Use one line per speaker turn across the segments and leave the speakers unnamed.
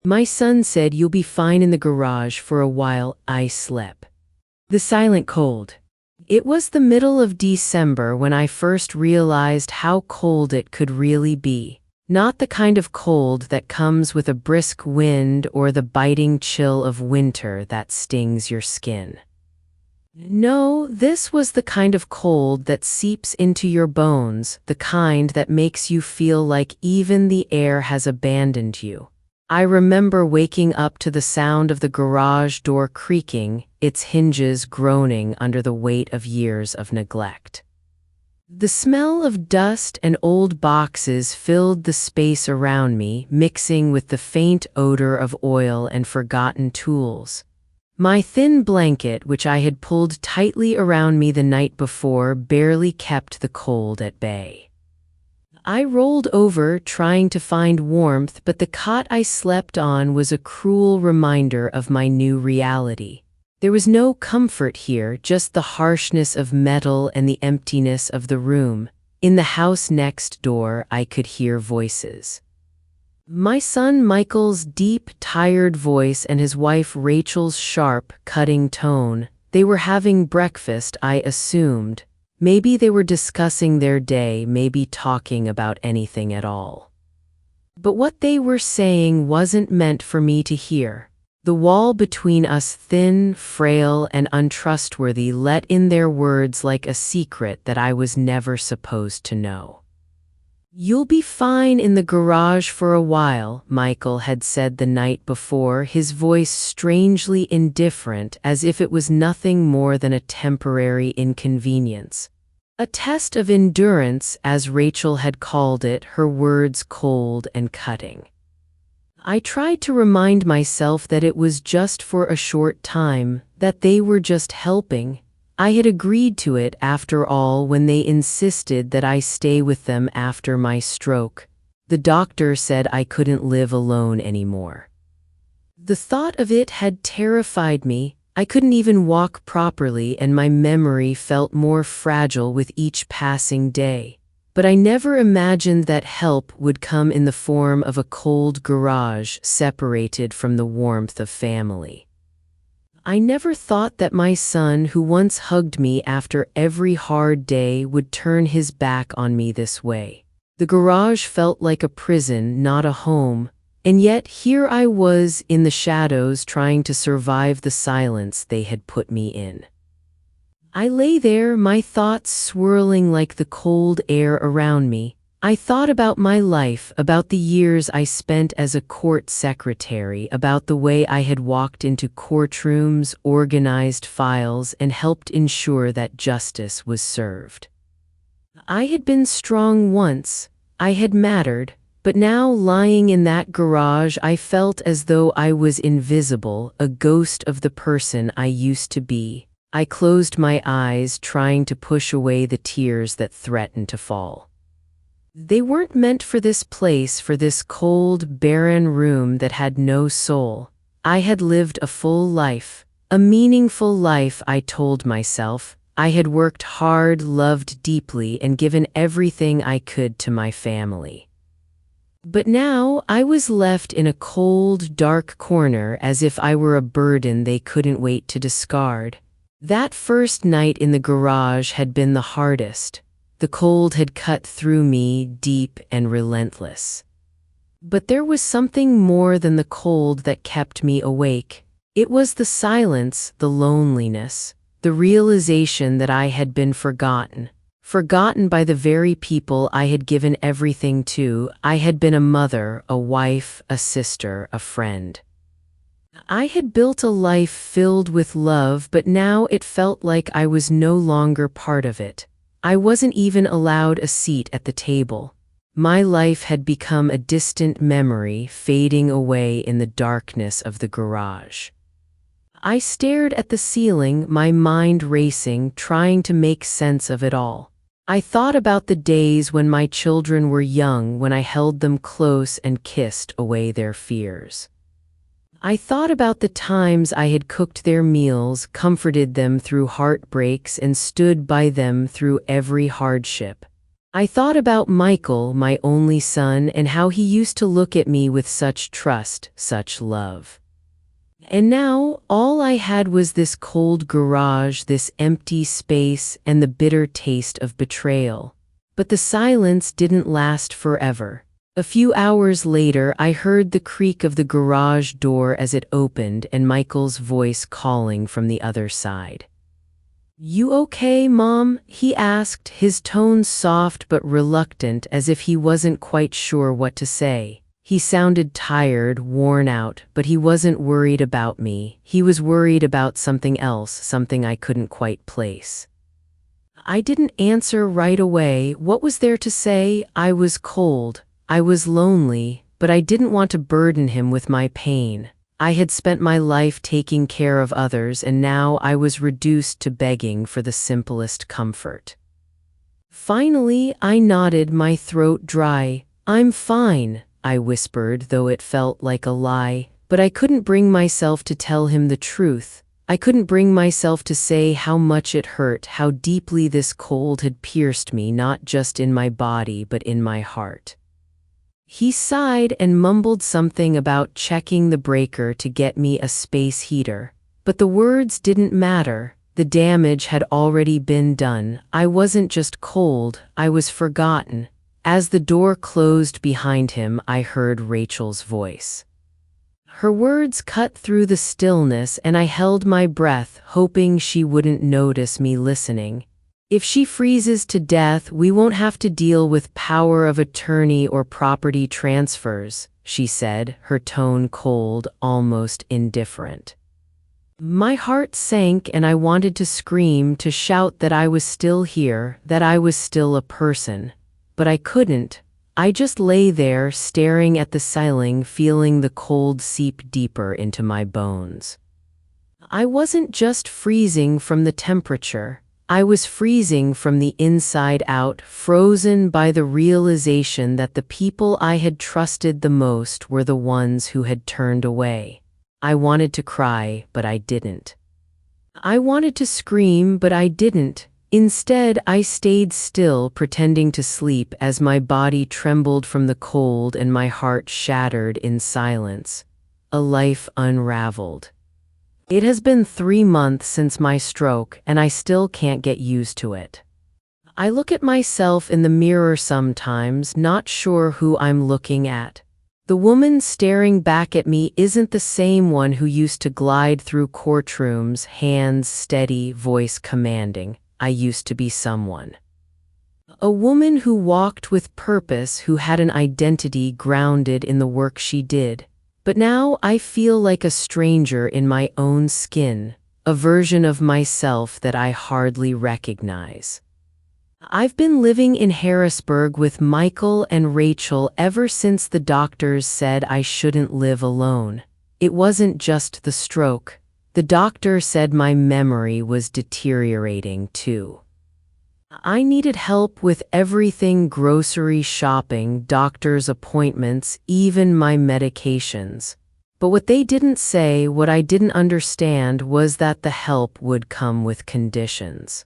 My son said, "You'll be fine in the garage for a while." I slept. The silent cold. It was the middle of December when I first realized how cold it could really be. Not the kind of cold that comes with a brisk wind or the biting chill of winter that stings your skin. No, this was the kind of cold that seeps into your bones, the kind that makes you feel like even the air has abandoned you. I remember waking up to the sound of the garage door creaking, its hinges groaning under the weight of years of neglect. The smell of dust and old boxes filled the space around me, mixing with the faint odor of oil and forgotten tools. My thin blanket, which I had pulled tightly around me the night before, barely kept the cold at bay. I rolled over, trying to find warmth, but the cot I slept on was a cruel reminder of my new reality. There was no comfort here, just the harshness of metal and the emptiness of the room. In the house next door, I could hear voices. My son Michael's deep, tired voice and his wife Rachel's sharp, cutting tone. They were having breakfast, I assumed. Maybe they were discussing their day, maybe talking about anything at all. But what they were saying wasn't meant for me to hear. The wall between us, thin, frail, and untrustworthy, let in their words like a secret that I was never supposed to know. "You'll be fine in the garage for a while," Michael had said the night before, his voice strangely indifferent, as if it was nothing more than a temporary inconvenience. A test of endurance, as Rachel had called it, her words cold and cutting. I tried to remind myself that it was just for a short time, that they were just helping. I had agreed to it, after all, when they insisted that I stay with them after my stroke. The doctor said I couldn't live alone anymore. The thought of it had terrified me. I couldn't even walk properly, and my memory felt more fragile with each passing day. But I never imagined that help would come in the form of a cold garage separated from the warmth of family. I never thought that my son, who once hugged me after every hard day, would turn his back on me this way. The garage felt like a prison, not a home, and yet here I was in the shadows trying to survive the silence they had put me in. I lay there, my thoughts swirling like the cold air around me. I thought about my life, about the years I spent as a court secretary, about the way I had walked into courtrooms, organized files, and helped ensure that justice was served. I had been strong once, I had mattered, but now, lying in that garage, I felt as though I was invisible, a ghost of the person I used to be. I closed my eyes, trying to push away the tears that threatened to fall. They weren't meant for this place, for this cold, barren room that had no soul. I had lived a full life, a meaningful life, I told myself. I had worked hard, loved deeply, and given everything I could to my family. But now I was left in a cold, dark corner, as if I were a burden they couldn't wait to discard. That first night in the garage had been the hardest. The cold had cut through me, deep and relentless. But there was something more than the cold that kept me awake. It was the silence, the loneliness, the realization that I had been forgotten. Forgotten by the very people I had given everything to. I had been a mother, a wife, a sister, a friend. I had built a life filled with love, but now it felt like I was no longer part of it. I wasn't even allowed a seat at the table. My life had become a distant memory, fading away in the darkness of the garage. I stared at the ceiling, my mind racing, trying to make sense of it all. I thought about the days when my children were young, when I held them close and kissed away their fears. I thought about the times I had cooked their meals, comforted them through heartbreaks, and stood by them through every hardship. I thought about Michael, my only son, and how he used to look at me with such trust, such love. And now, all I had was this cold garage, this empty space, and the bitter taste of betrayal. But the silence didn't last forever. A few hours later, I heard the creak of the garage door as it opened and Michael's voice calling from the other side. "You okay, Mom?" he asked, his tone soft but reluctant, as if he wasn't quite sure what to say. He sounded tired, worn out, but he wasn't worried about me. He was worried about something else, something I couldn't quite place. I didn't answer right away. What was there to say? I was cold. I was lonely, but I didn't want to burden him with my pain. I had spent my life taking care of others, and now I was reduced to begging for the simplest comfort. Finally, I nodded, my throat dry. "I'm fine," I whispered, though it felt like a lie. But I couldn't bring myself to tell him the truth. I couldn't bring myself to say how much it hurt, how deeply this cold had pierced me, not just in my body, but in my heart. He sighed and mumbled something about checking the breaker to get me a space heater. But the words didn't matter. The damage had already been done. I wasn't just cold, I was forgotten. As the door closed behind him, I heard Rachel's voice. Her words cut through the stillness, and I held my breath, hoping she wouldn't notice me listening. "If she freezes to death, we won't have to deal with power of attorney or property transfers," she said, her tone cold, almost indifferent. My heart sank and I wanted to scream, to shout that I was still here, that I was still a person. But I couldn't. I just lay there, staring at the ceiling, feeling the cold seep deeper into my bones. I wasn't just freezing from the temperature. I was freezing from the inside out, frozen by the realization that the people I had trusted the most were the ones who had turned away. I wanted to cry, but I didn't. I wanted to scream, but I didn't. Instead, I stayed still, pretending to sleep as my body trembled from the cold and my heart shattered in silence. A life unraveled. It has been 3 months since my stroke, and I still can't get used to it. I look at myself in the mirror sometimes, not sure who I'm looking at. The woman staring back at me isn't the same one who used to glide through courtrooms, hands steady, voice commanding. I used to be someone. A woman who walked with purpose, who had an identity grounded in the work she did. But now I feel like a stranger in my own skin, a version of myself that I hardly recognize. I've been living in Harrisburg with Michael and Rachel ever since the doctors said I shouldn't live alone. It wasn't just the stroke. The doctor said my memory was deteriorating too. I needed help with everything: grocery shopping, doctor's appointments, even my medications. But what they didn't say, what I didn't understand, was that the help would come with conditions.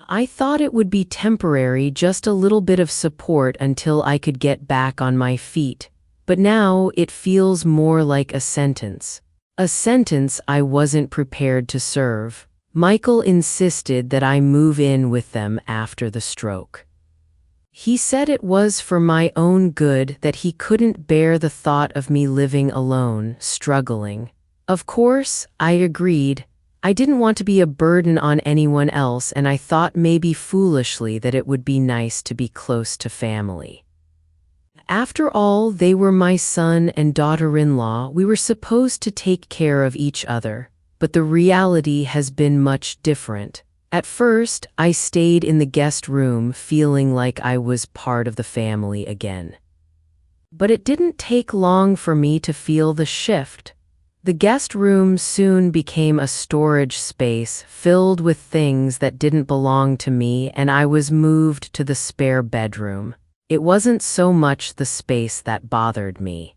I thought it would be temporary, just a little bit of support until I could get back on my feet. But now it feels more like a sentence. A sentence I wasn't prepared to serve. Michael insisted that I move in with them after the stroke. He said it was for my own good, that he couldn't bear the thought of me living alone, struggling. Of course, I agreed. I didn't want to be a burden on anyone else, and I thought, maybe foolishly, that it would be nice to be close to family. After all, they were my son and daughter-in-law. We were supposed to take care of each other. But the reality has been much different. At first, I stayed in the guest room, feeling like I was part of the family again. But it didn't take long for me to feel the shift. The guest room soon became a storage space filled with things that didn't belong to me, and I was moved to the spare bedroom. It wasn't so much the space that bothered me.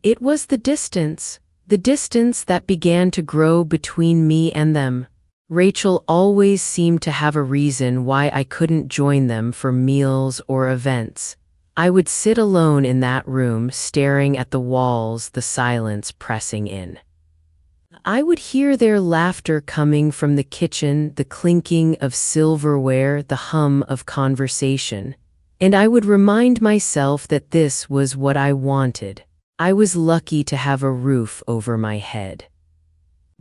It was the distance that began to grow between me and them. Rachel always seemed to have a reason why I couldn't join them for meals or events. I would sit alone in that room, staring at the walls, the silence pressing in. I would hear their laughter coming from the kitchen, the clinking of silverware, the hum of conversation. And I would remind myself that this was what I wanted. I was lucky to have a roof over my head.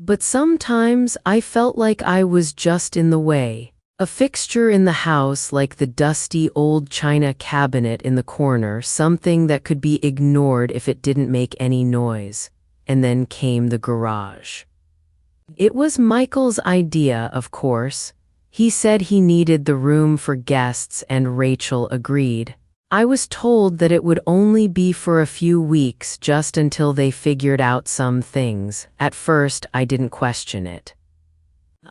But sometimes I felt like I was just in the way, a fixture in the house like the dusty old china cabinet in the corner, something that could be ignored if it didn't make any noise. And then came the garage. It was Michael's idea, of course. He said he needed the room for guests, and Rachel agreed. I was told that it would only be for a few weeks, just until they figured out some things. At first, I didn't question it.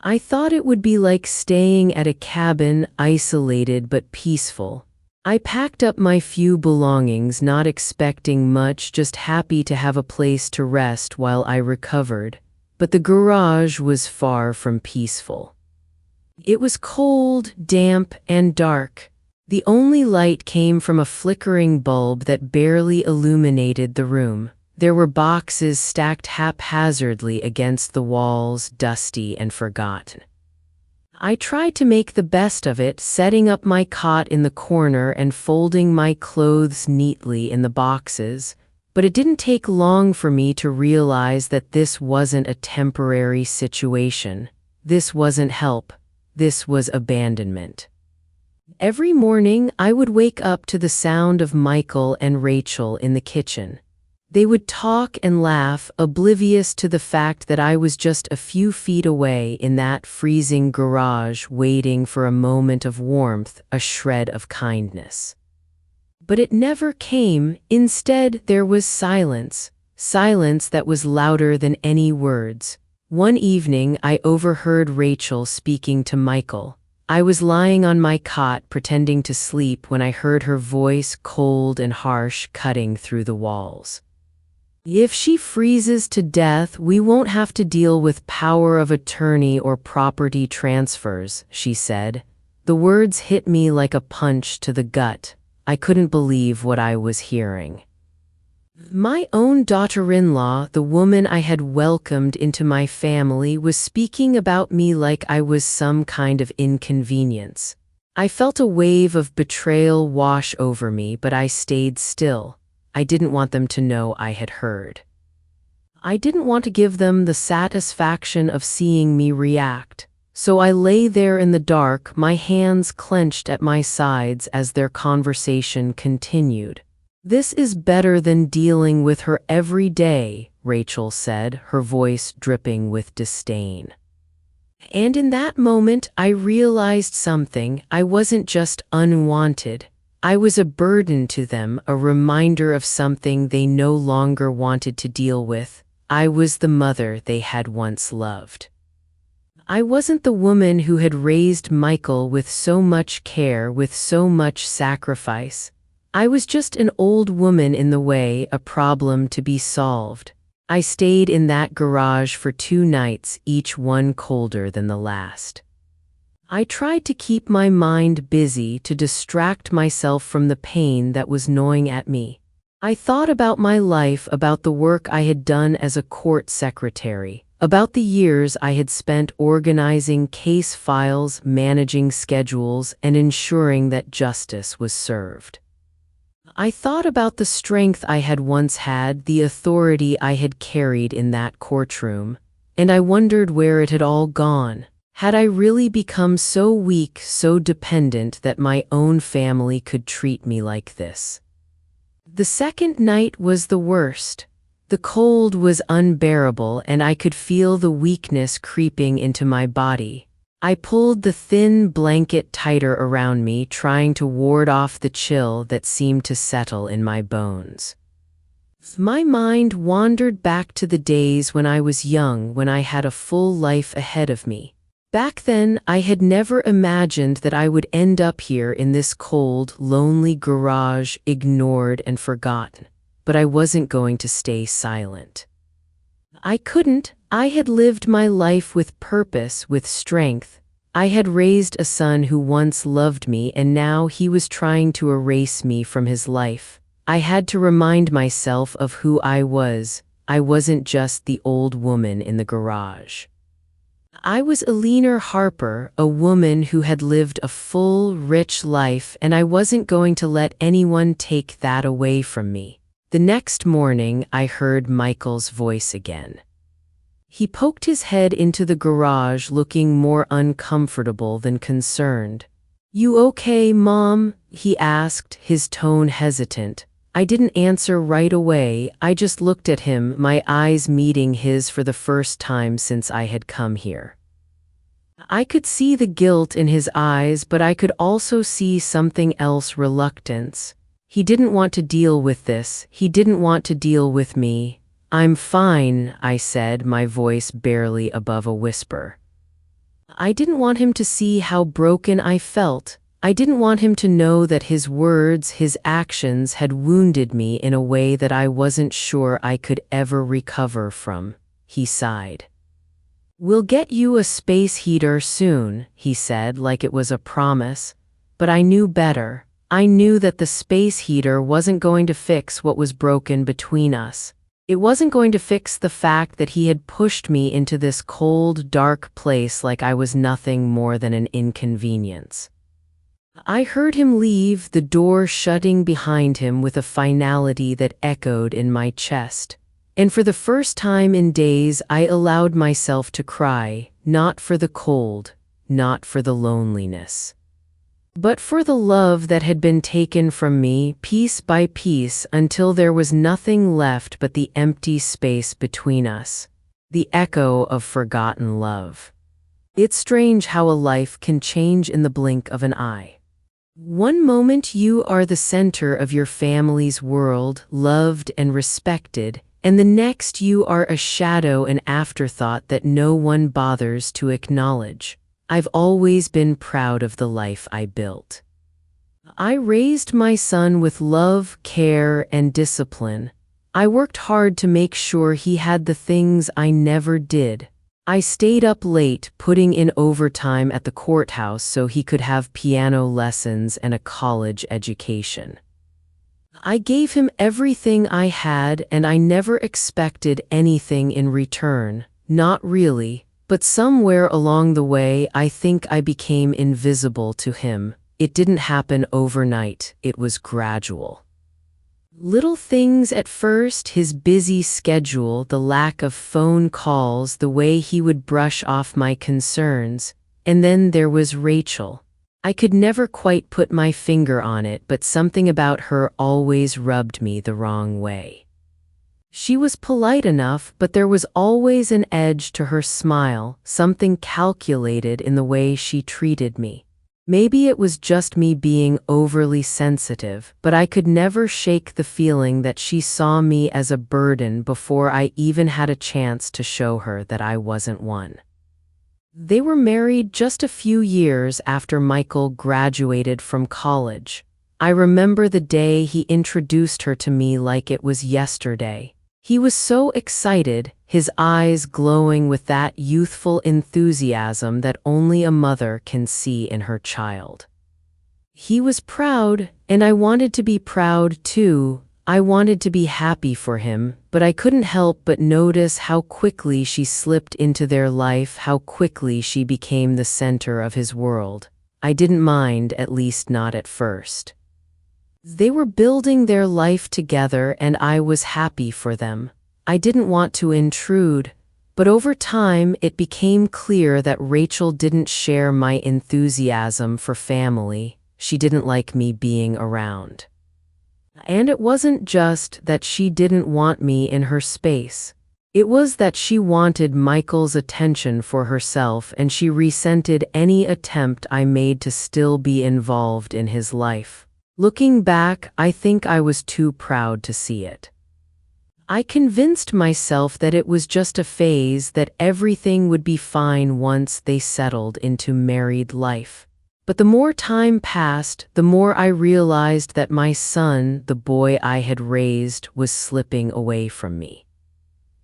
I thought it would be like staying at a cabin, isolated but peaceful. I packed up my few belongings, not expecting much, just happy to have a place to rest while I recovered. But the garage was far from peaceful. It was cold, damp, and dark. The only light came from a flickering bulb that barely illuminated the room. There were boxes stacked haphazardly against the walls, dusty and forgotten. I tried to make the best of it, setting up my cot in the corner and folding my clothes neatly in the boxes, but it didn't take long for me to realize that this wasn't a temporary situation. This wasn't help. This was abandonment. Every morning, I would wake up to the sound of Michael and Rachel in the kitchen. They would talk and laugh, oblivious to the fact that I was just a few feet away in that freezing garage, waiting for a moment of warmth, a shred of kindness. But it never came. Instead, there was silence, silence that was louder than any words. One evening, I overheard Rachel speaking to Michael. I was lying on my cot pretending to sleep when I heard her voice, cold and harsh, cutting through the walls. "If she freezes to death, we won't have to deal with power of attorney or property transfers," she said. The words hit me like a punch to the gut. I couldn't believe what I was hearing. My own daughter-in-law, the woman I had welcomed into my family, was speaking about me like I was some kind of inconvenience. I felt a wave of betrayal wash over me, but I stayed still. I didn't want them to know I had heard. I didn't want to give them the satisfaction of seeing me react. So I lay there in the dark, my hands clenched at my sides as their conversation continued. "This is better than dealing with her every day," Rachel said, her voice dripping with disdain. And in that moment, I realized something. I wasn't just unwanted. I was a burden to them, a reminder of something they no longer wanted to deal with. I was the mother they had once loved. I wasn't the woman who had raised Michael with so much care, with so much sacrifice. I was just an old woman in the way, a problem to be solved. I stayed in that garage for 2 nights, each one colder than the last. I tried to keep my mind busy, to distract myself from the pain that was gnawing at me. I thought about my life, about the work I had done as a court secretary, about the years I had spent organizing case files, managing schedules, and ensuring that justice was served. I thought about the strength I had once had, the authority I had carried in that courtroom, and I wondered where it had all gone. Had I really become so weak, so dependent that my own family could treat me like this? The second night was the worst. The cold was unbearable, and I could feel the weakness creeping into my body. I pulled the thin blanket tighter around me, trying to ward off the chill that seemed to settle in my bones. My mind wandered back to the days when I was young, when I had a full life ahead of me. Back then, I had never imagined that I would end up here in this cold, lonely garage, ignored and forgotten. But I wasn't going to stay silent. I couldn't. I had lived my life with purpose, with strength. I had raised a son who once loved me, and now he was trying to erase me from his life. I had to remind myself of who I was. I wasn't just the old woman in the garage. I was Eleanor Harper, a woman who had lived a full, rich life, and I wasn't going to let anyone take that away from me. The next morning, I heard Michael's voice again. He poked his head into the garage, looking more uncomfortable than concerned. "You okay, Mom?" he asked, his tone hesitant. I didn't answer right away. I just looked at him, my eyes meeting his for the first time since I had come here. I could see the guilt in his eyes, but I could also see something else: reluctance. He didn't want to deal with this. He didn't want to deal with me. "I'm fine," I said, my voice barely above a whisper. I didn't want him to see how broken I felt. I didn't want him to know that his words, his actions had wounded me in a way that I wasn't sure I could ever recover from. He sighed. "We'll get you a space heater soon," he said, like it was a promise. But I knew better. I knew that the space heater wasn't going to fix what was broken between us. It wasn't going to fix the fact that he had pushed me into this cold, dark place like I was nothing more than an inconvenience. I heard him leave, the door shutting behind him with a finality that echoed in my chest. And for the first time in days, I allowed myself to cry, not for the cold, not for the loneliness, but for the love that had been taken from me piece by piece until there was nothing left but the empty space between us, the echo of forgotten love. It's strange how a life can change in the blink of an eye. One moment you are the center of your family's world, loved and respected, and the next you are a shadow, an afterthought that no one bothers to acknowledge. I've always been proud of the life I built. I raised my son with love, care, and discipline. I worked hard to make sure he had the things I never did. I stayed up late, putting in overtime at the courthouse so he could have piano lessons and a college education. I gave him everything I had, and I never expected anything in return. Not really, but somewhere along the way I think I became invisible to him. It didn't happen overnight, it was gradual. Little things at first: his busy schedule, the lack of phone calls, the way he would brush off my concerns. And then there was Rachel. I could never quite put my finger on it, but something about her always rubbed me the wrong way. She was polite enough, but there was always an edge to her smile, something calculated in the way she treated me. Maybe it was just me being overly sensitive, but I could never shake the feeling that she saw me as a burden before I even had a chance to show her that I wasn't one. They were married just a few years after Michael graduated from college. I remember the day he introduced her to me like it was yesterday. He was so excited, his eyes glowing with that youthful enthusiasm that only a mother can see in her child. He was proud, and I wanted to be proud too. I wanted to be happy for him, but I couldn't help but notice how quickly she slipped into their life, how quickly she became the center of his world. I didn't mind, at least not at first. They were building their life together, and I was happy for them. I didn't want to intrude, but over time it became clear that Rachel didn't share my enthusiasm for family. She didn't like me being around. And it wasn't just that she didn't want me in her space. It was that she wanted Michael's attention for herself, and she resented any attempt I made to still be involved in his life. Looking back, I think I was too proud to see it. I convinced myself that it was just a phase, that everything would be fine once they settled into married life. But the more time passed, the more I realized that my son, the boy I had raised, was slipping away from me.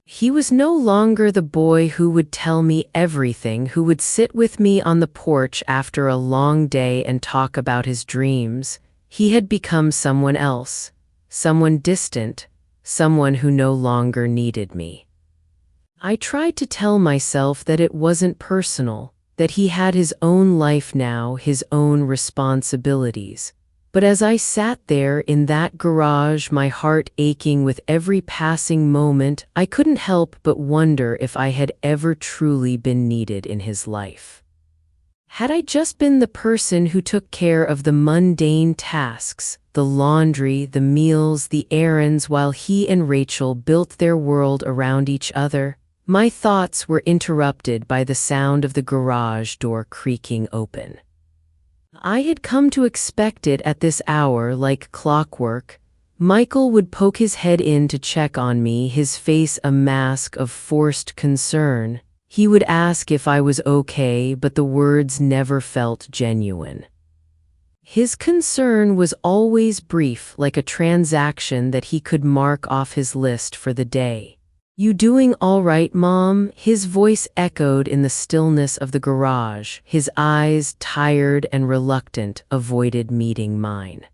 He was no longer the boy who would tell me everything, who would sit with me on the porch after a long day and talk about his dreams. He had become someone else, someone distant, someone who no longer needed me. I tried to tell myself that it wasn't personal, that he had his own life now, his own responsibilities. But as I sat there in that garage, my heart aching with every passing moment, I couldn't help but wonder if I had ever truly been needed in his life. Had I just been the person who took care of the mundane tasks, the laundry, the meals, the errands, while he and Rachel built their world around each other? My thoughts were interrupted by the sound of the garage door creaking open. I had come to expect it at this hour like clockwork. Michael would poke his head in to check on me, his face a mask of forced concern. He would ask if I was okay, but the words never felt genuine. His concern was always brief, like a transaction that he could mark off his list for the day. "You doing all right, Mom?" His voice echoed in the stillness of the garage. His eyes, tired and reluctant, avoided meeting mine.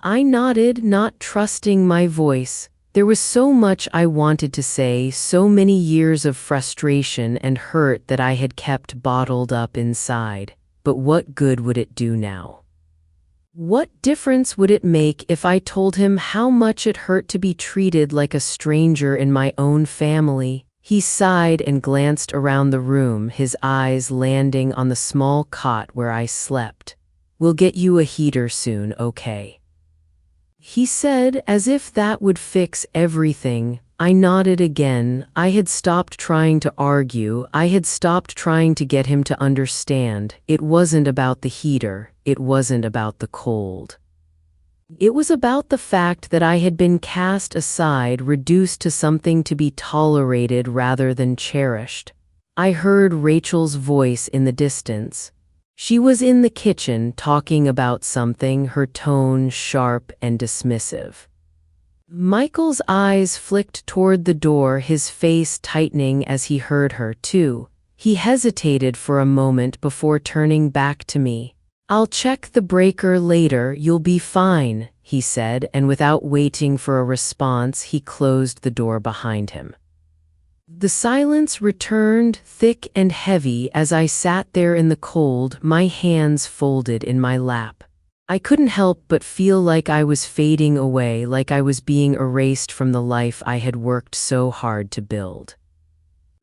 I nodded, not trusting my voice. There was so much I wanted to say, so many years of frustration and hurt that I had kept bottled up inside. But what good would it do now? What difference would it make if I told him how much it hurt to be treated like a stranger in my own family? He sighed and glanced around the room, his eyes landing on the small cot where I slept. "We'll get you a heater soon, okay?" He said, as if that would fix everything. I nodded again. I had stopped trying to argue. I had stopped trying to get him to understand. It wasn't about the heater. It wasn't about the cold. It was about the fact that I had been cast aside, reduced to something to be tolerated rather than cherished. I heard Rachel's voice in the distance. She was in the kitchen talking about something, her tone sharp and dismissive. Michael's eyes flicked toward the door, his face tightening as he heard her, too. He hesitated for a moment before turning back to me. "I'll check the breaker later, you'll be fine," he said, and without waiting for a response, he closed the door behind him. The silence returned, thick and heavy, as I sat there in the cold, my hands folded in my lap. I couldn't help but feel like I was fading away, like I was being erased from the life I had worked so hard to build.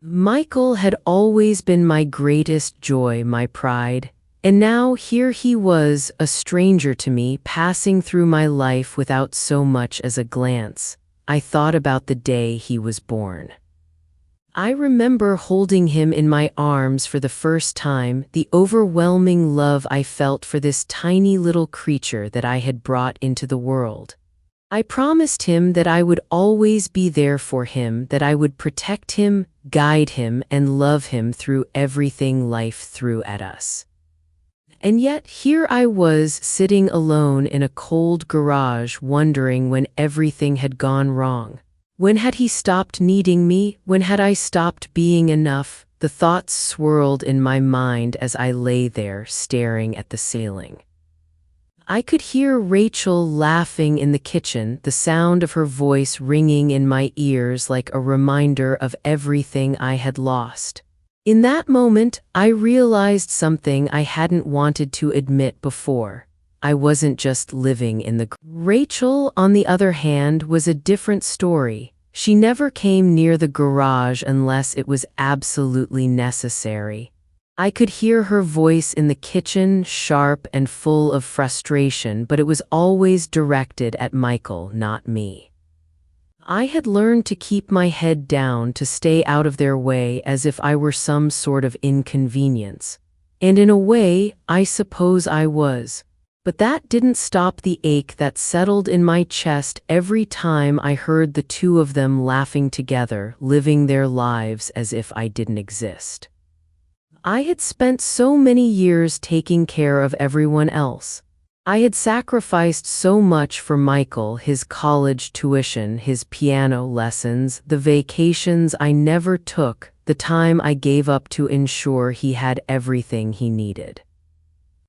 Michael had always been my greatest joy, my pride, and now here he was, a stranger to me, passing through my life without so much as a glance. I thought about the day he was born. I remember holding him in my arms for the first time, the overwhelming love I felt for this tiny little creature that I had brought into the world. I promised him that I would always be there for him, that I would protect him, guide him, and love him through everything life threw at us. And yet here I was, sitting alone in a cold garage, wondering when everything had gone wrong. When had he stopped needing me? When had I stopped being enough? The thoughts swirled in my mind as I lay there, staring at the ceiling. I could hear Rachel laughing in the kitchen, the sound of her voice ringing in my ears like a reminder of everything I had lost. In that moment, I realized something I hadn't wanted to admit before. I wasn't just living in the... Rachel, on the other hand, was a different story. She never came near the garage unless it was absolutely necessary. I could hear her voice in the kitchen, sharp and full of frustration, but it was always directed at Michael, not me. I had learned to keep my head down, to stay out of their way as if I were some sort of inconvenience. And in a way, I suppose I was. But that didn't stop the ache that settled in my chest every time I heard the two of them laughing together, living their lives as if I didn't exist. I had spent so many years taking care of everyone else. I had sacrificed so much for Michael, his college tuition, his piano lessons, the vacations I never took, the time I gave up to ensure he had everything he needed.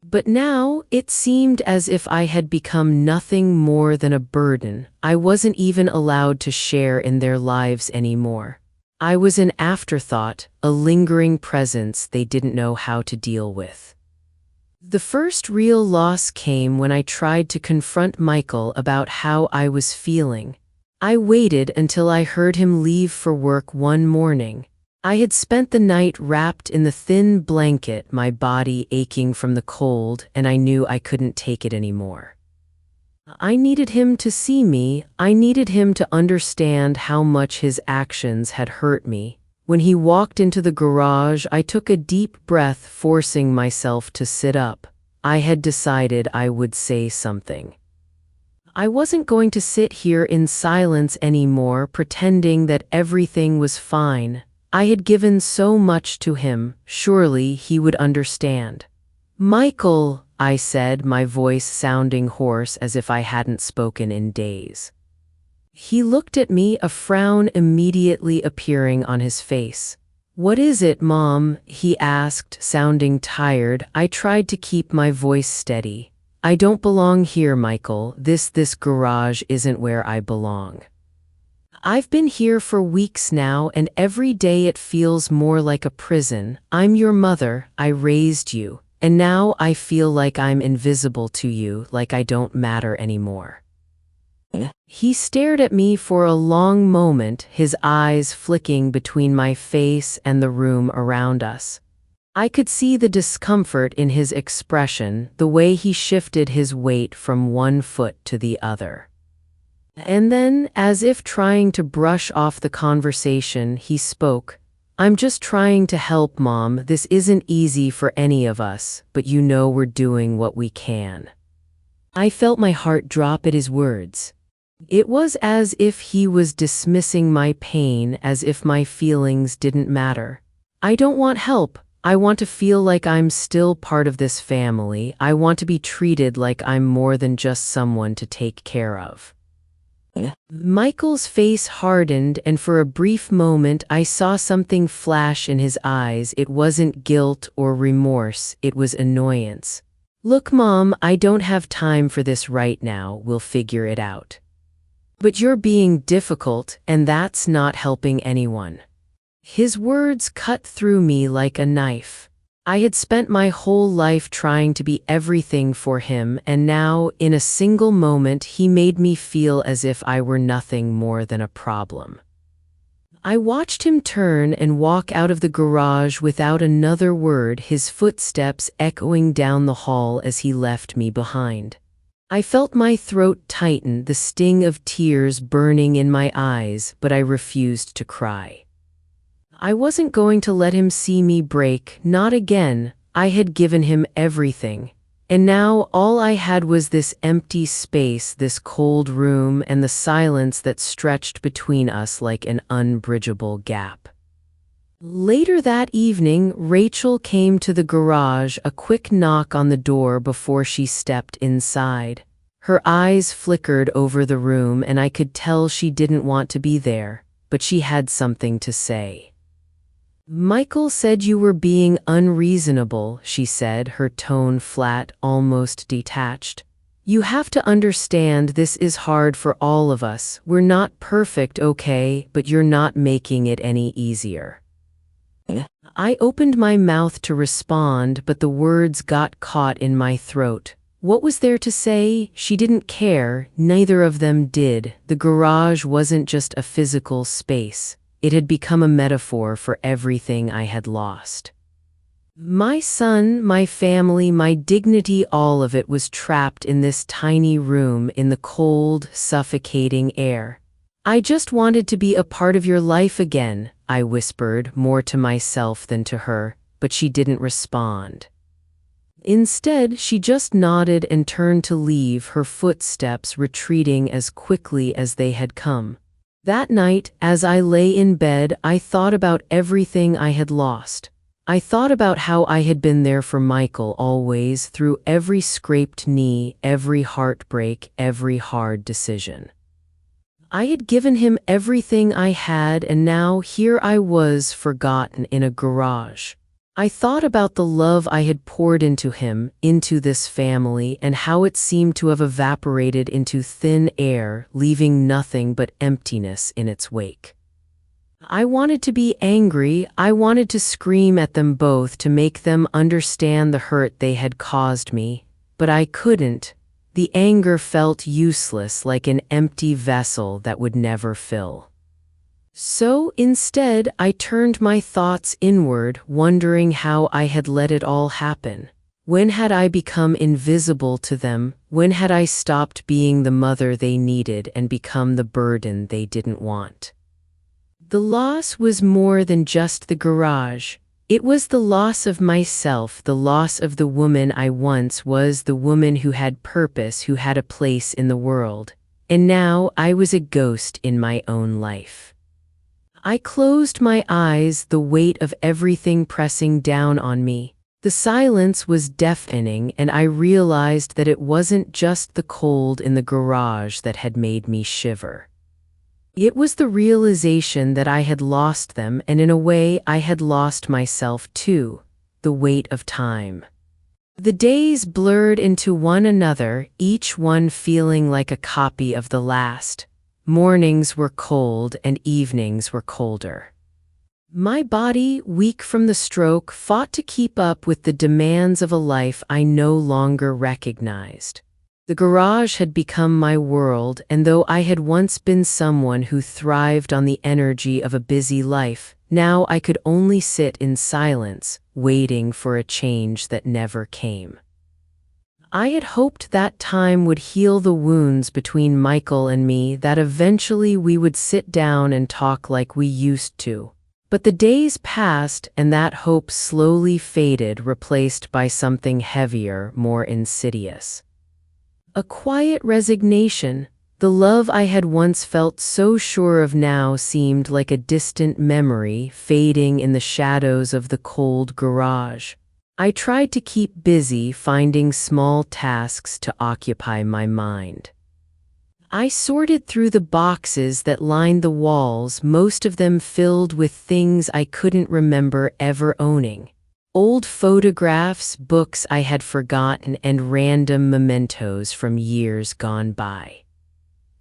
But now it seemed as if I had become nothing more than a burden. I wasn't even allowed to share in their lives anymore. I was an afterthought, a lingering presence they didn't know how to deal with. The first real loss came when I tried to confront Michael about how I was feeling. I waited until I heard him leave for work one morning. I had spent the night wrapped in the thin blanket, my body aching from the cold, and I knew I couldn't take it anymore. I needed him to see me. I needed him to understand how much his actions had hurt me. When he walked into the garage, I took a deep breath, forcing myself to sit up. I had decided I would say something. I wasn't going to sit here in silence anymore, pretending that everything was fine. I had given so much to him, surely he would understand. "Michael," I said, my voice sounding hoarse as if I hadn't spoken in days. He looked at me, a frown immediately appearing on his face. "What is it, Mom?" he asked, sounding tired. I tried to keep my voice steady. "I don't belong here, Michael. This garage isn't where I belong. I've been here for weeks now, and every day it feels more like a prison. I'm your mother, I raised you, and now I feel like I'm invisible to you, like I don't matter anymore." He stared at me for a long moment, his eyes flicking between my face and the room around us. I could see the discomfort in his expression, the way he shifted his weight from one foot to the other. And then, as if trying to brush off the conversation, he spoke. "I'm just trying to help, Mom. This isn't easy for any of us, but you know we're doing what we can." I felt my heart drop at his words. It was as if he was dismissing my pain, as if my feelings didn't matter. "I don't want help. I want to feel like I'm still part of this family. I want to be treated like I'm more than just someone to take care of." Michael's face hardened, and for a brief moment I saw something flash in his eyes. It wasn't guilt or remorse, it was annoyance. "Look, Mom, I don't have time for this right now. We'll figure it out. But you're being difficult, and that's not helping anyone." His words cut through me like a knife. I had spent my whole life trying to be everything for him, and now, in a single moment, he made me feel as if I were nothing more than a problem. I watched him turn and walk out of the garage without another word, his footsteps echoing down the hall as he left me behind. I felt my throat tighten, the sting of tears burning in my eyes, but I refused to cry. I wasn't going to let him see me break, not again. I had given him everything. And now all I had was this empty space, this cold room, and the silence that stretched between us like an unbridgeable gap. Later that evening, Rachel came to the garage, a quick knock on the door before she stepped inside. Her eyes flickered over the room, and I could tell she didn't want to be there, but she had something to say. "Michael said you were being unreasonable," she said, her tone flat, almost detached. "You have to understand this is hard for all of us. We're not perfect, okay, but you're not making it any easier." I opened my mouth to respond, but the words got caught in my throat. What was there to say? She didn't care, neither of them did. The garage wasn't just a physical space. It had become a metaphor for everything I had lost. My son, my family, my dignity, all of it was trapped in this tiny room in the cold, suffocating air. "I just wanted to be a part of your life again," I whispered, more to myself than to her, but she didn't respond. Instead, she just nodded and turned to leave, her footsteps retreating as quickly as they had come. That night, as I lay in bed, I thought about everything I had lost. I thought about how I had been there for Michael always, through every scraped knee, every heartbreak, every hard decision. I had given him everything I had, and now here I was, forgotten in a garage. I thought about the love I had poured into him, into this family, and how it seemed to have evaporated into thin air, leaving nothing but emptiness in its wake. I wanted to be angry. I wanted to scream at them both to make them understand the hurt they had caused me, but I couldn't. The anger felt useless, like an empty vessel that would never fill. So instead, I turned my thoughts inward, wondering how I had let it all happen. When had I become invisible to them? When had I stopped being the mother they needed and become the burden they didn't want? The loss was more than just the garage. It was the loss of myself, the loss of the woman I once was, the woman who had purpose, who had a place in the world. And now I was a ghost in my own life. I closed my eyes, the weight of everything pressing down on me. The silence was deafening, and I realized that it wasn't just the cold in the garage that had made me shiver. It was the realization that I had lost them, and in a way I had lost myself too, the weight of time. The days blurred into one another, each one feeling like a copy of the last. Mornings were cold and evenings were colder. My body, weak from the stroke, fought to keep up with the demands of a life I no longer recognized. The garage had become my world, and though I had once been someone who thrived on the energy of a busy life, now I could only sit in silence, waiting for a change that never came. I had hoped that time would heal the wounds between Michael and me, that eventually we would sit down and talk like we used to. But the days passed, and that hope slowly faded, replaced by something heavier, more insidious. A quiet resignation. The love I had once felt so sure of now seemed like a distant memory, fading in the shadows of the cold garage. I tried to keep busy, finding small tasks to occupy my mind. I sorted through the boxes that lined the walls, most of them filled with things I couldn't remember ever owning. Old photographs, books I had forgotten, and random mementos from years gone by.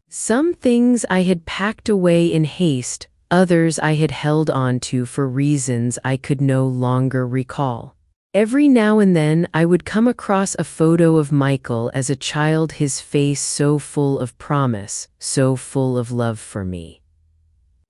Some things I had packed away in haste, others I had held on to for reasons I could no longer recall. Every now and then I would come across a photo of Michael as a child, his face so full of promise, so full of love for me.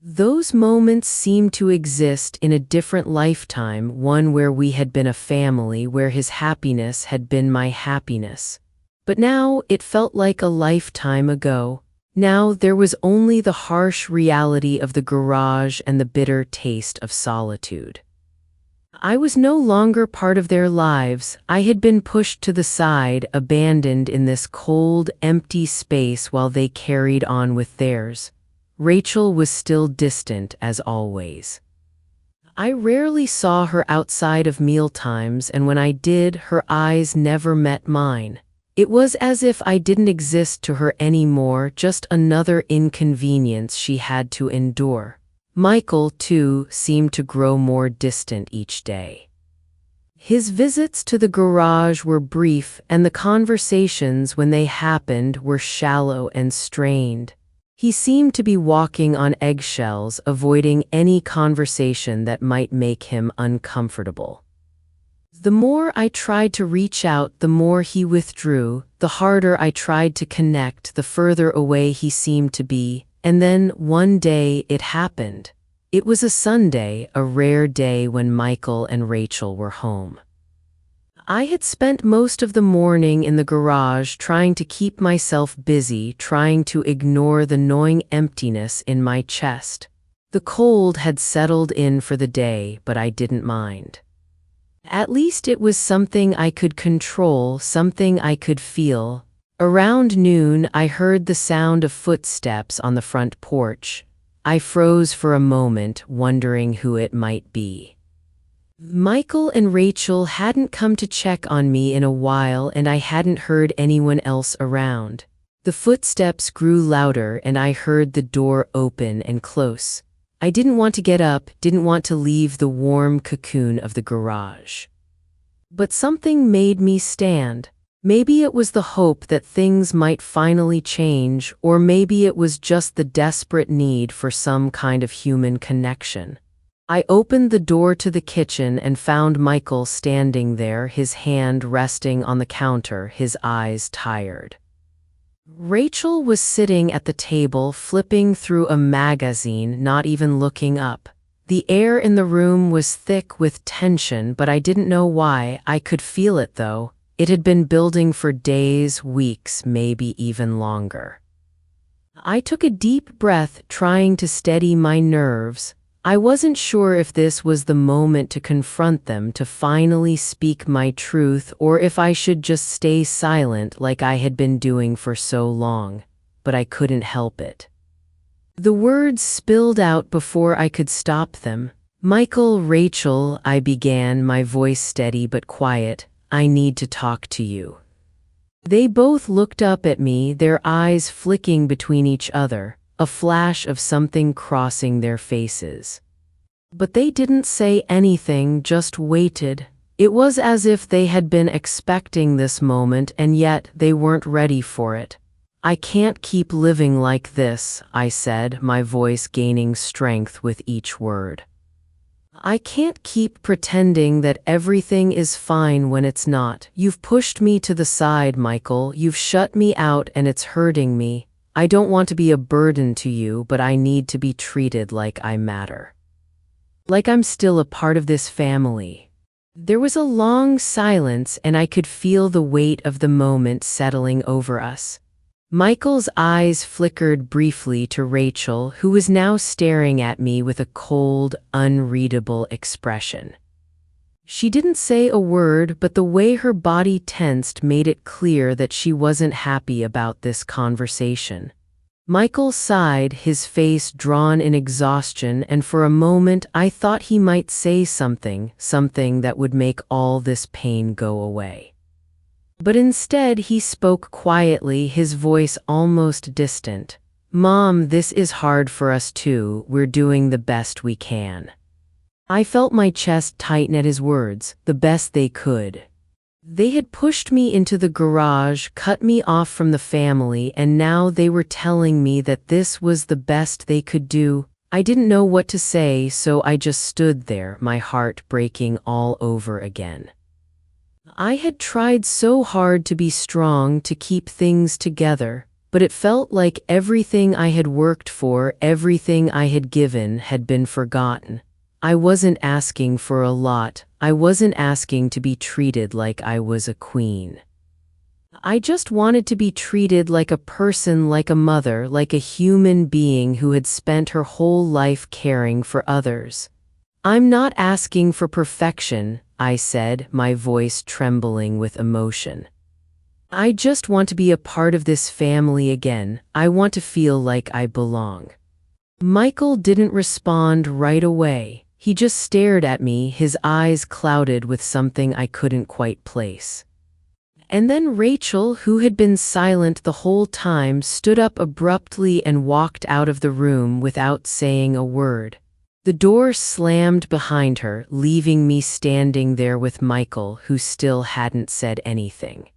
Those moments seemed to exist in a different lifetime, one where we had been a family, where his happiness had been my happiness. But now it felt like a lifetime ago. Now there was only the harsh reality of the garage and the bitter taste of solitude. I was no longer part of their lives. I had been pushed to the side, abandoned in this cold, empty space while they carried on with theirs. Rachel was still distant as always. I rarely saw her outside of mealtimes, and when I did, her eyes never met mine. It was as if I didn't exist to her anymore, just another inconvenience she had to endure. Michael, too, seemed to grow more distant each day. His visits to the garage were brief, and the conversations, when they happened, were shallow and strained. He seemed to be walking on eggshells, avoiding any conversation that might make him uncomfortable. The more I tried to reach out, the more he withdrew. The harder I tried to connect, the further away he seemed to be. And then, one day, it happened. It was a Sunday, a rare day when Michael and Rachel were home. I had spent most of the morning in the garage trying to keep myself busy, trying to ignore the gnawing emptiness in my chest. The cold had settled in for the day, but I didn't mind. At least it was something I could control, something I could feel. Around noon, I heard the sound of footsteps on the front porch. I froze for a moment, wondering who it might be. Michael and Rachel hadn't come to check on me in a while, and I hadn't heard anyone else around. The footsteps grew louder, and I heard the door open and close. I didn't want to get up, didn't want to leave the warm cocoon of the garage. But something made me stand. Maybe it was the hope that things might finally change, or maybe it was just the desperate need for some kind of human connection. I opened the door to the kitchen and found Michael standing there, his hand resting on the counter, his eyes tired. Rachel was sitting at the table, flipping through a magazine, not even looking up. The air in the room was thick with tension, but I didn't know why. I could feel it, though. It had been building for days, weeks, maybe even longer. I took a deep breath, trying to steady my nerves. I wasn't sure if this was the moment to confront them, to finally speak my truth, or if I should just stay silent like I had been doing for so long. But I couldn't help it. The words spilled out before I could stop them. "Michael, Rachel," I began, my voice steady but quiet. "I need to talk to you." They both looked up at me, their eyes flicking between each other, a flash of something crossing their faces. But they didn't say anything, just waited. It was as if they had been expecting this moment, and yet they weren't ready for it. "I can't keep living like this," I said, my voice gaining strength with each word. "I can't keep pretending that everything is fine when it's not. You've pushed me to the side, Michael. You've shut me out, and it's hurting me. I don't want to be a burden to you, but I need to be treated like I matter. Like I'm still a part of this family." There was a long silence, and I could feel the weight of the moment settling over us. Michael's eyes flickered briefly to Rachel, who was now staring at me with a cold, unreadable expression. She didn't say a word, but the way her body tensed made it clear that she wasn't happy about this conversation. Michael sighed, his face drawn in exhaustion, and for a moment I thought he might say something that would make all this pain go away. But instead he spoke quietly, his voice almost distant. "Mom, this is hard for us too. We're doing the best we can." I felt my chest tighten at his words, the best they could. They had pushed me into the garage, cut me off from the family, and now they were telling me that this was the best they could do. I didn't know what to say, so I just stood there, my heart breaking all over again. I had tried so hard to be strong, to keep things together, but it felt like everything I had worked for, everything I had given, had been forgotten. I wasn't asking for a lot. I wasn't asking to be treated like I was a queen. I just wanted to be treated like a person, like a mother, like a human being who had spent her whole life caring for others. "I'm not asking for perfection," I said, my voice trembling with emotion. "I just want to be a part of this family again. I want to feel like I belong." Michael didn't respond right away. He just stared at me, his eyes clouded with something I couldn't quite place. And then Rachel, who had been silent the whole time, stood up abruptly and walked out of the room without saying a word. The door slammed behind her, leaving me standing there with Michael, who still hadn't said anything.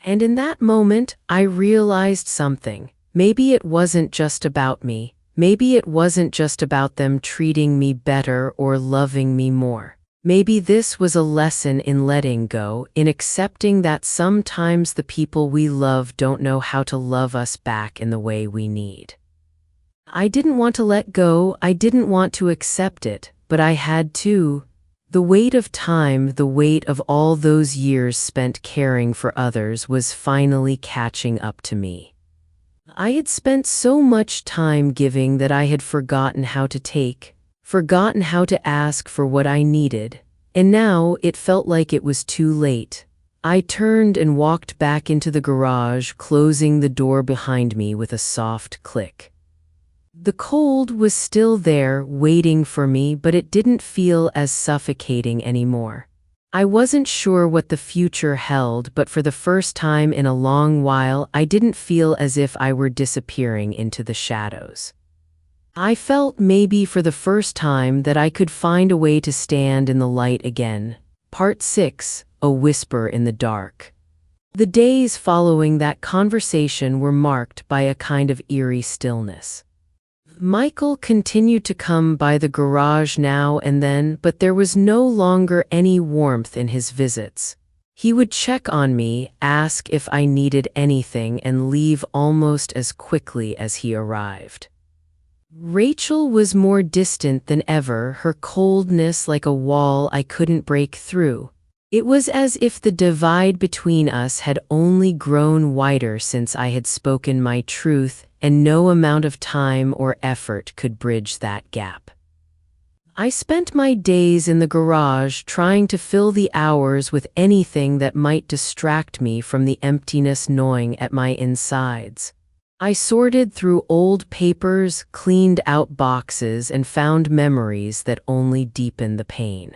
And in that moment, I realized something. Maybe it wasn't just about me. Maybe it wasn't just about them treating me better or loving me more. Maybe this was a lesson in letting go, in accepting that sometimes the people we love don't know how to love us back in the way we need. I didn't want to let go, I didn't want to accept it, but I had to. The weight of time, the weight of all those years spent caring for others was finally catching up to me. I had spent so much time giving that I had forgotten how to take, forgotten how to ask for what I needed, and now it felt like it was too late. I turned and walked back into the garage, closing the door behind me with a soft click. The cold was still there, waiting for me, but it didn't feel as suffocating anymore. I wasn't sure what the future held, but for the first time in a long while, I didn't feel as if I were disappearing into the shadows. I felt maybe for the first time that I could find a way to stand in the light again. Part 6, A Whisper in the Dark. The days following that conversation were marked by a kind of eerie stillness. Michael continued to come by the garage now and then, but there was no longer any warmth in his visits. He would check on me, ask if I needed anything, and leave almost as quickly as he arrived. Rachel was more distant than ever, her coldness like a wall I couldn't break through. It was as if the divide between us had only grown wider since I had spoken my truth, and no amount of time or effort could bridge that gap. I spent my days in the garage trying to fill the hours with anything that might distract me from the emptiness gnawing at my insides. I sorted through old papers, cleaned out boxes, and found memories that only deepened the pain.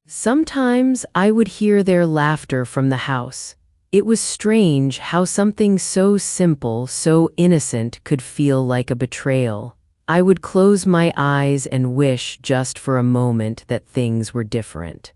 Sometimes I would hear their laughter from the house. It was strange how something so simple, so innocent, could feel like a betrayal. I would close my eyes and wish just for a moment that things were different.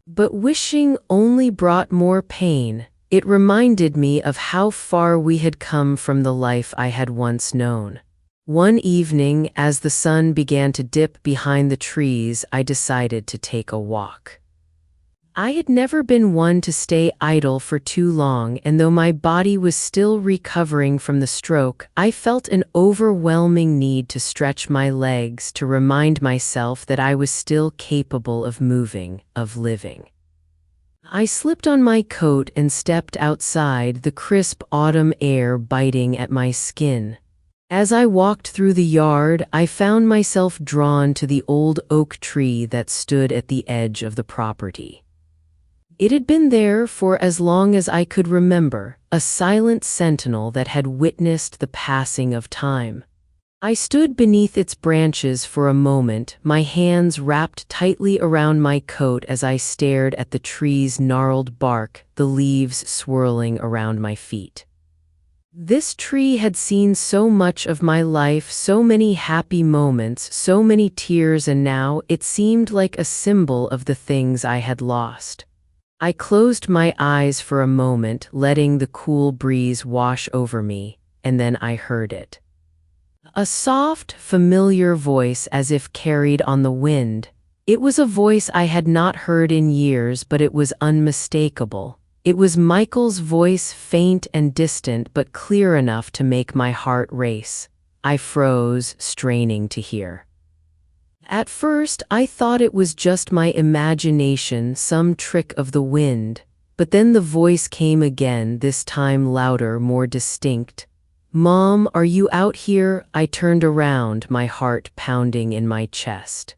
But wishing only brought more pain. It reminded me of how far we had come from the life I had once known. One evening, as the sun began to dip behind the trees, I decided to take a walk. I had never been one to stay idle for too long, and though my body was still recovering from the stroke, I felt an overwhelming need to stretch my legs to remind myself that I was still capable of moving, of living. I slipped on my coat and stepped outside, the crisp autumn air biting at my skin. As I walked through the yard, I found myself drawn to the old oak tree that stood at the edge of the property. It had been there for as long as I could remember, a silent sentinel that had witnessed the passing of time. I stood beneath its branches for a moment, my hands wrapped tightly around my coat as I stared at the tree's gnarled bark, the leaves swirling around my feet. This tree had seen so much of my life, so many happy moments, so many tears, and now it seemed like a symbol of the things I had lost. I closed my eyes for a moment, letting the cool breeze wash over me, and then I heard it. A soft, familiar voice as if carried on the wind. It was a voice I had not heard in years, but it was unmistakable. It was Michael's voice, faint and distant, but clear enough to make my heart race. I froze, straining to hear. At first, I thought it was just my imagination, some trick of the wind. But then the voice came again, this time louder, more distinct. "Mom, are you out here?" I turned around, my heart pounding in my chest.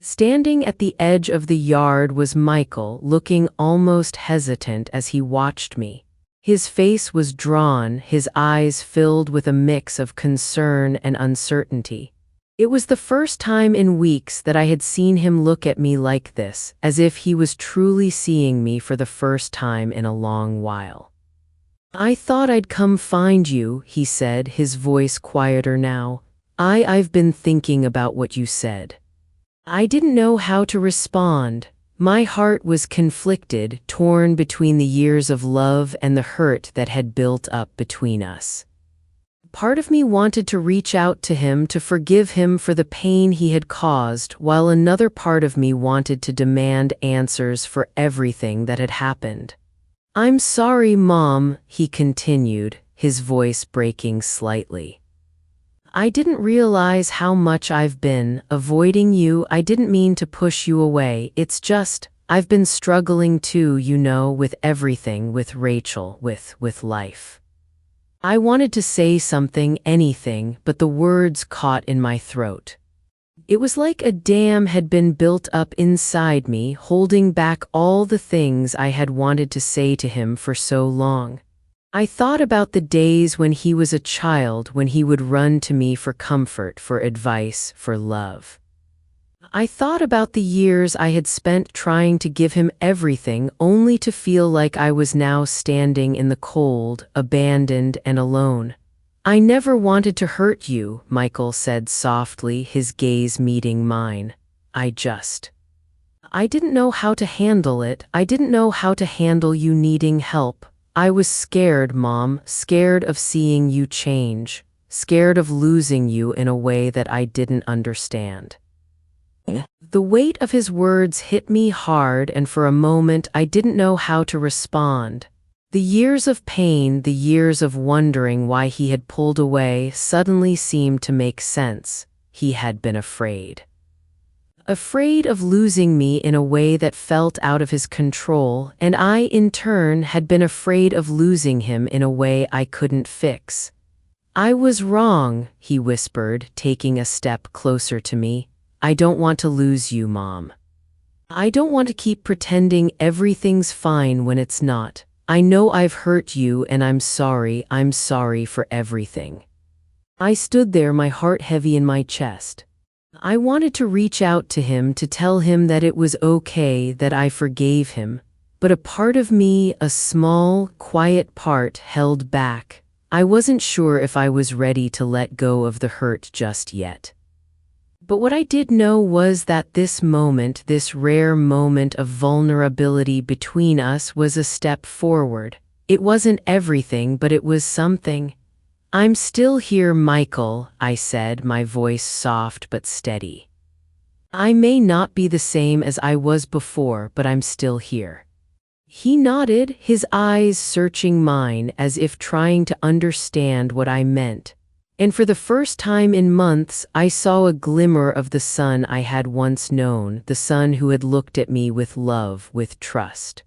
Standing at the edge of the yard was Michael, looking almost hesitant as he watched me. His face was drawn, his eyes filled with a mix of concern and uncertainty. It was the first time in weeks that I had seen him look at me like this, as if he was truly seeing me for the first time in a long while. "I thought I'd come find you," he said, his voice quieter now. I've been thinking about what you said." I didn't know how to respond. My heart was conflicted, torn between the years of love and the hurt that had built up between us. Part of me wanted to reach out to him, to forgive him for the pain he had caused, while another part of me wanted to demand answers for everything that had happened. "I'm sorry, Mom," he continued, his voice breaking slightly. "I didn't realize how much I've been avoiding you. I didn't mean to push you away. It's just, I've been struggling too, with everything, with Rachel, with life." I wanted to say something, anything, but the words caught in my throat. It was like a dam had been built up inside me, holding back all the things I had wanted to say to him for so long. I thought about the days when he was a child, when he would run to me for comfort, for advice, for love. I thought about the years I had spent trying to give him everything, only to feel like I was now standing in the cold, abandoned and alone. "I never wanted to hurt you," Michael said softly, his gaze meeting mine. I didn't know how to handle it. I didn't know how to handle you needing help. I was scared, Mom, scared of seeing you change, scared of losing you in a way that I didn't understand. The weight of his words hit me hard, and for a moment I didn't know how to respond. The years of pain, the years of wondering why he had pulled away, suddenly seemed to make sense. He had been afraid. Afraid of losing me in a way that felt out of his control, and I, in turn, had been afraid of losing him in a way I couldn't fix. "I was wrong," he whispered, taking a step closer to me. "I don't want to lose you, Mom. I don't want to keep pretending everything's fine when it's not. I know I've hurt you, and I'm sorry for everything." I stood there, my heart heavy in my chest. I wanted to reach out to him, to tell him that it was okay, that I forgave him. But a part of me, a small, quiet part, held back. I wasn't sure if I was ready to let go of the hurt just yet. But what I did know was that this moment, this rare moment of vulnerability between us, was a step forward. It wasn't everything, but it was something. "I'm still here, Michael," I said, my voice soft but steady. "I may not be the same as I was before, but I'm still here." He nodded, his eyes searching mine as if trying to understand what I meant. And for the first time in months, I saw a glimmer of the son I had once known, the son who had looked at me with love, with trust.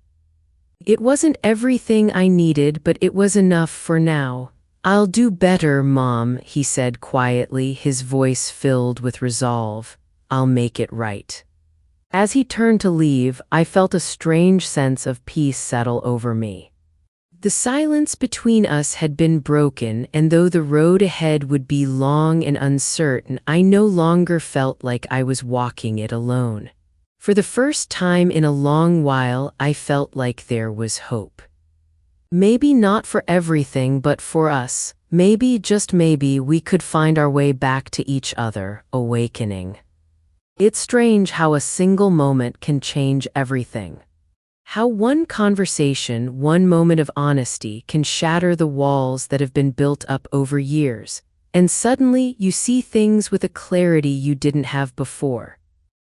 It wasn't everything I needed, but it was enough for now. "I'll do better, Mom," he said quietly, his voice filled with resolve. "I'll make it right." As he turned to leave, I felt a strange sense of peace settle over me. The silence between us had been broken, and though the road ahead would be long and uncertain, I no longer felt like I was walking it alone. For the first time in a long while, I felt like there was hope. Maybe not for everything, but for us. Maybe, just maybe, we could find our way back to each other, awakening. It's strange how a single moment can change everything. How one conversation, one moment of honesty can shatter the walls that have been built up over years, and suddenly you see things with a clarity you didn't have before.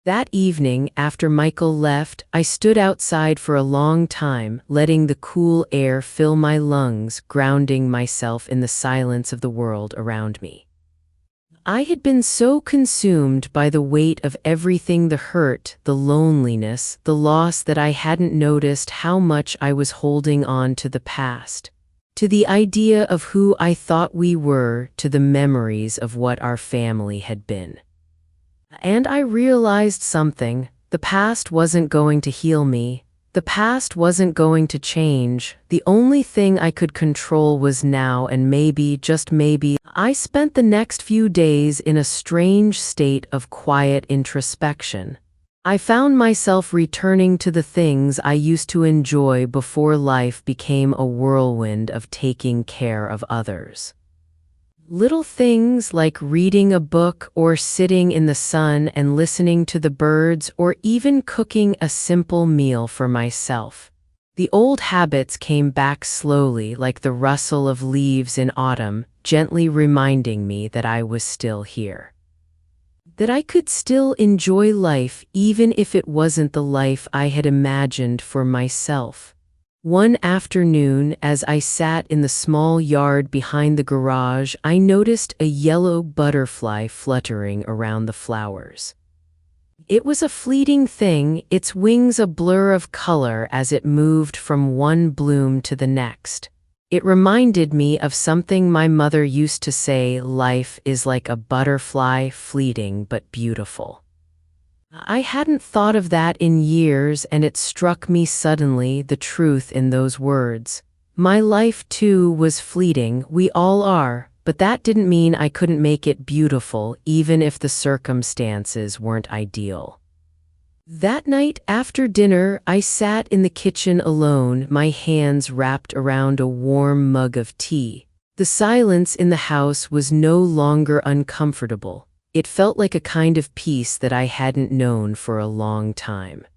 That evening, after Michael left, I stood outside for a long time, letting the cool air fill my lungs, grounding myself in the silence of the world around me. I had been so consumed by the weight of everything, the hurt, the loneliness, the loss, that I hadn't noticed how much I was holding on to the past, to the idea of who I thought we were, to the memories of what our family had been. And I realized something. The past wasn't going to heal me. The past wasn't going to change. The only thing I could control was now, and maybe, just maybe, I spent the next few days in a strange state of quiet introspection. I found myself returning to the things I used to enjoy before life became a whirlwind of taking care of others. Little things like reading a book, or sitting in the sun and listening to the birds, or even cooking a simple meal for myself. The old habits came back slowly, like the rustle of leaves in autumn, gently reminding me that I was still here. That I could still enjoy life, even if it wasn't the life I had imagined for myself. One afternoon, as I sat in the small yard behind the garage, I noticed a yellow butterfly fluttering around the flowers. It was a fleeting thing, its wings a blur of color as it moved from one bloom to the next. It reminded me of something my mother used to say: life is like a butterfly, fleeting but beautiful. I hadn't thought of that in years, and it struck me suddenly, the truth in those words. My life too was fleeting, we all are, but that didn't mean I couldn't make it beautiful even if the circumstances weren't ideal. That night after dinner, I sat in the kitchen alone, my hands wrapped around a warm mug of tea. The silence in the house was no longer uncomfortable. It felt like a kind of peace that I hadn't known for a long time.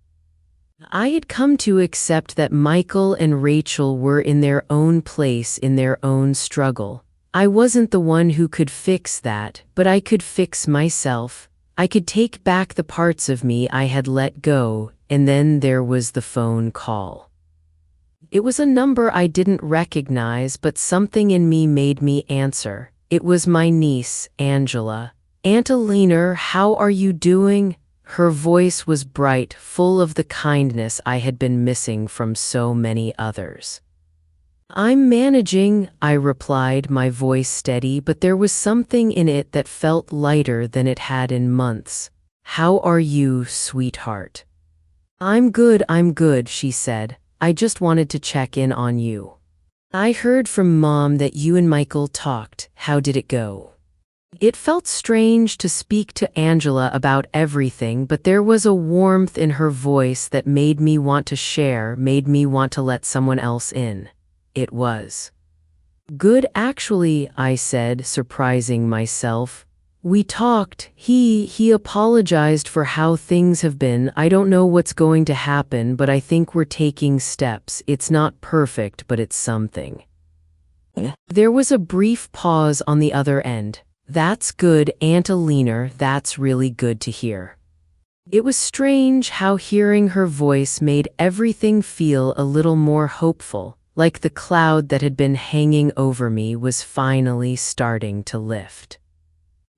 I had come to accept that Michael and Rachel were in their own place in their own struggle. I wasn't the one who could fix that, but I could fix myself. I could take back the parts of me I had let go, and then there was the phone call. It was a number I didn't recognize, but something in me made me answer. It was my niece, Angela. "Aunt Alina, how are you doing?" Her voice was bright, full of the kindness I had been missing from so many others. "I'm managing," I replied, my voice steady, but there was something in it that felt lighter than it had in months. "How are you, sweetheart?" I'm good," she said. "I just wanted to check in on you. I heard from Mom that you and Michael talked. How did it go?" It felt strange to speak to Angela about everything, but there was a warmth in her voice that made me want to share, made me want to let someone else in. It was good, actually, I said, surprising myself. "We talked. He apologized for how things have been. I don't know what's going to happen, but I think we're taking steps. It's not perfect, but it's something." There was a brief pause on the other end. "That's good, Aunt Alina, that's really good to hear." It was strange how hearing her voice made everything feel a little more hopeful, like the cloud that had been hanging over me was finally starting to lift.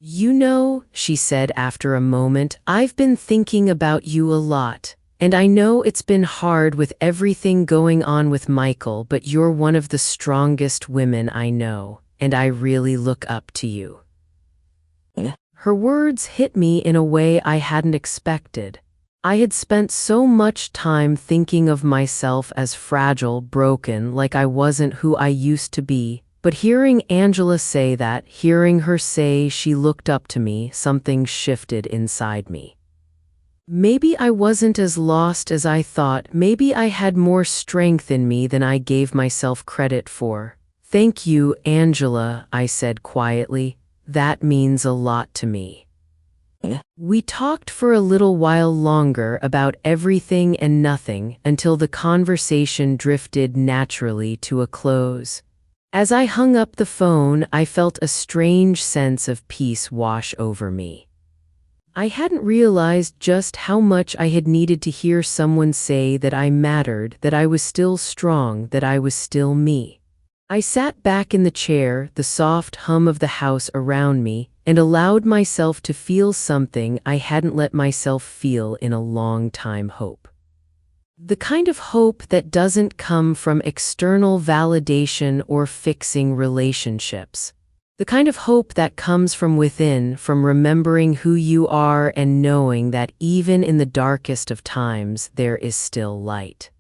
"You know," she said after a moment, "I've been thinking about you a lot. And I know it's been hard with everything going on with Michael, but you're one of the strongest women I know, and I really look up to you." Her words hit me in a way I hadn't expected. I had spent so much time thinking of myself as fragile, broken, like I wasn't who I used to be. But hearing Angela say that, hearing her say she looked up to me, something shifted inside me. Maybe I wasn't as lost as I thought. Maybe I had more strength in me than I gave myself credit for. "Thank you, Angela," I said quietly. "That means a lot to me." We talked for a little while longer about everything and nothing until the conversation drifted naturally to a close. As I hung up the phone, I felt a strange sense of peace wash over me. I hadn't realized just how much I had needed to hear someone say that I mattered, that I was still strong, that I was still me. I sat back in the chair, the soft hum of the house around me, and allowed myself to feel something I hadn't let myself feel in a long time: hope. The kind of hope that doesn't come from external validation or fixing relationships. The kind of hope that comes from within, from remembering who you are and knowing that even in the darkest of times, there is still light.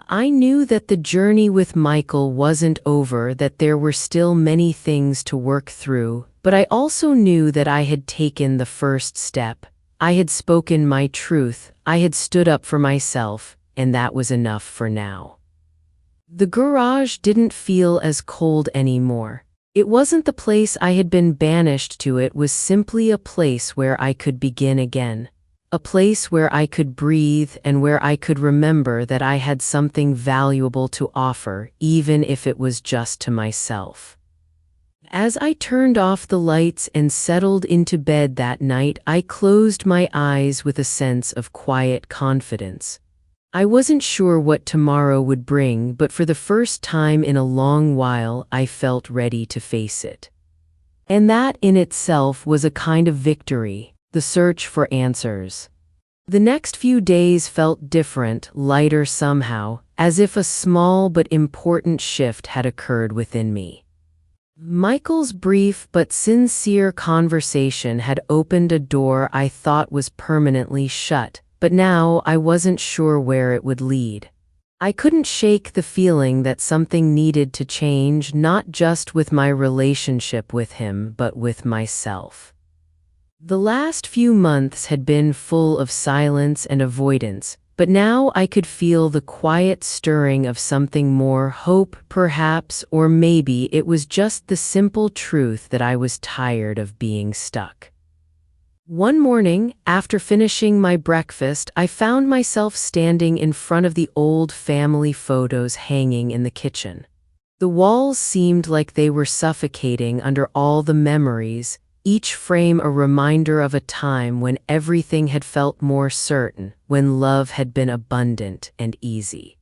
I knew that the journey with Michael wasn't over, that there were still many things to work through, but I also knew that I had taken the first step. I had spoken my truth, I had stood up for myself, and that was enough for now. The garage didn't feel as cold anymore. It wasn't the place I had been banished to, it was simply a place where I could begin again. A place where I could breathe and where I could remember that I had something valuable to offer, even if it was just to myself. As I turned off the lights and settled into bed that night, I closed my eyes with a sense of quiet confidence. I wasn't sure what tomorrow would bring, but for the first time in a long while, I felt ready to face it. And that in itself was a kind of victory. The search for answers. The next few days felt different, lighter somehow, as if a small but important shift had occurred within me. Michael's brief but sincere conversation had opened a door I thought was permanently shut, but now I wasn't sure where it would lead. I couldn't shake the feeling that something needed to change, not just with my relationship with him, but with myself. The last few months had been full of silence and avoidance, but now I could feel the quiet stirring of something more, hope perhaps, or maybe it was just the simple truth that I was tired of being stuck. One morning, after finishing my breakfast, I found myself standing in front of the old family photos hanging in the kitchen. The walls seemed like they were suffocating under all the memories, each frame a reminder of a time when everything had felt more certain, when love had been abundant and easy.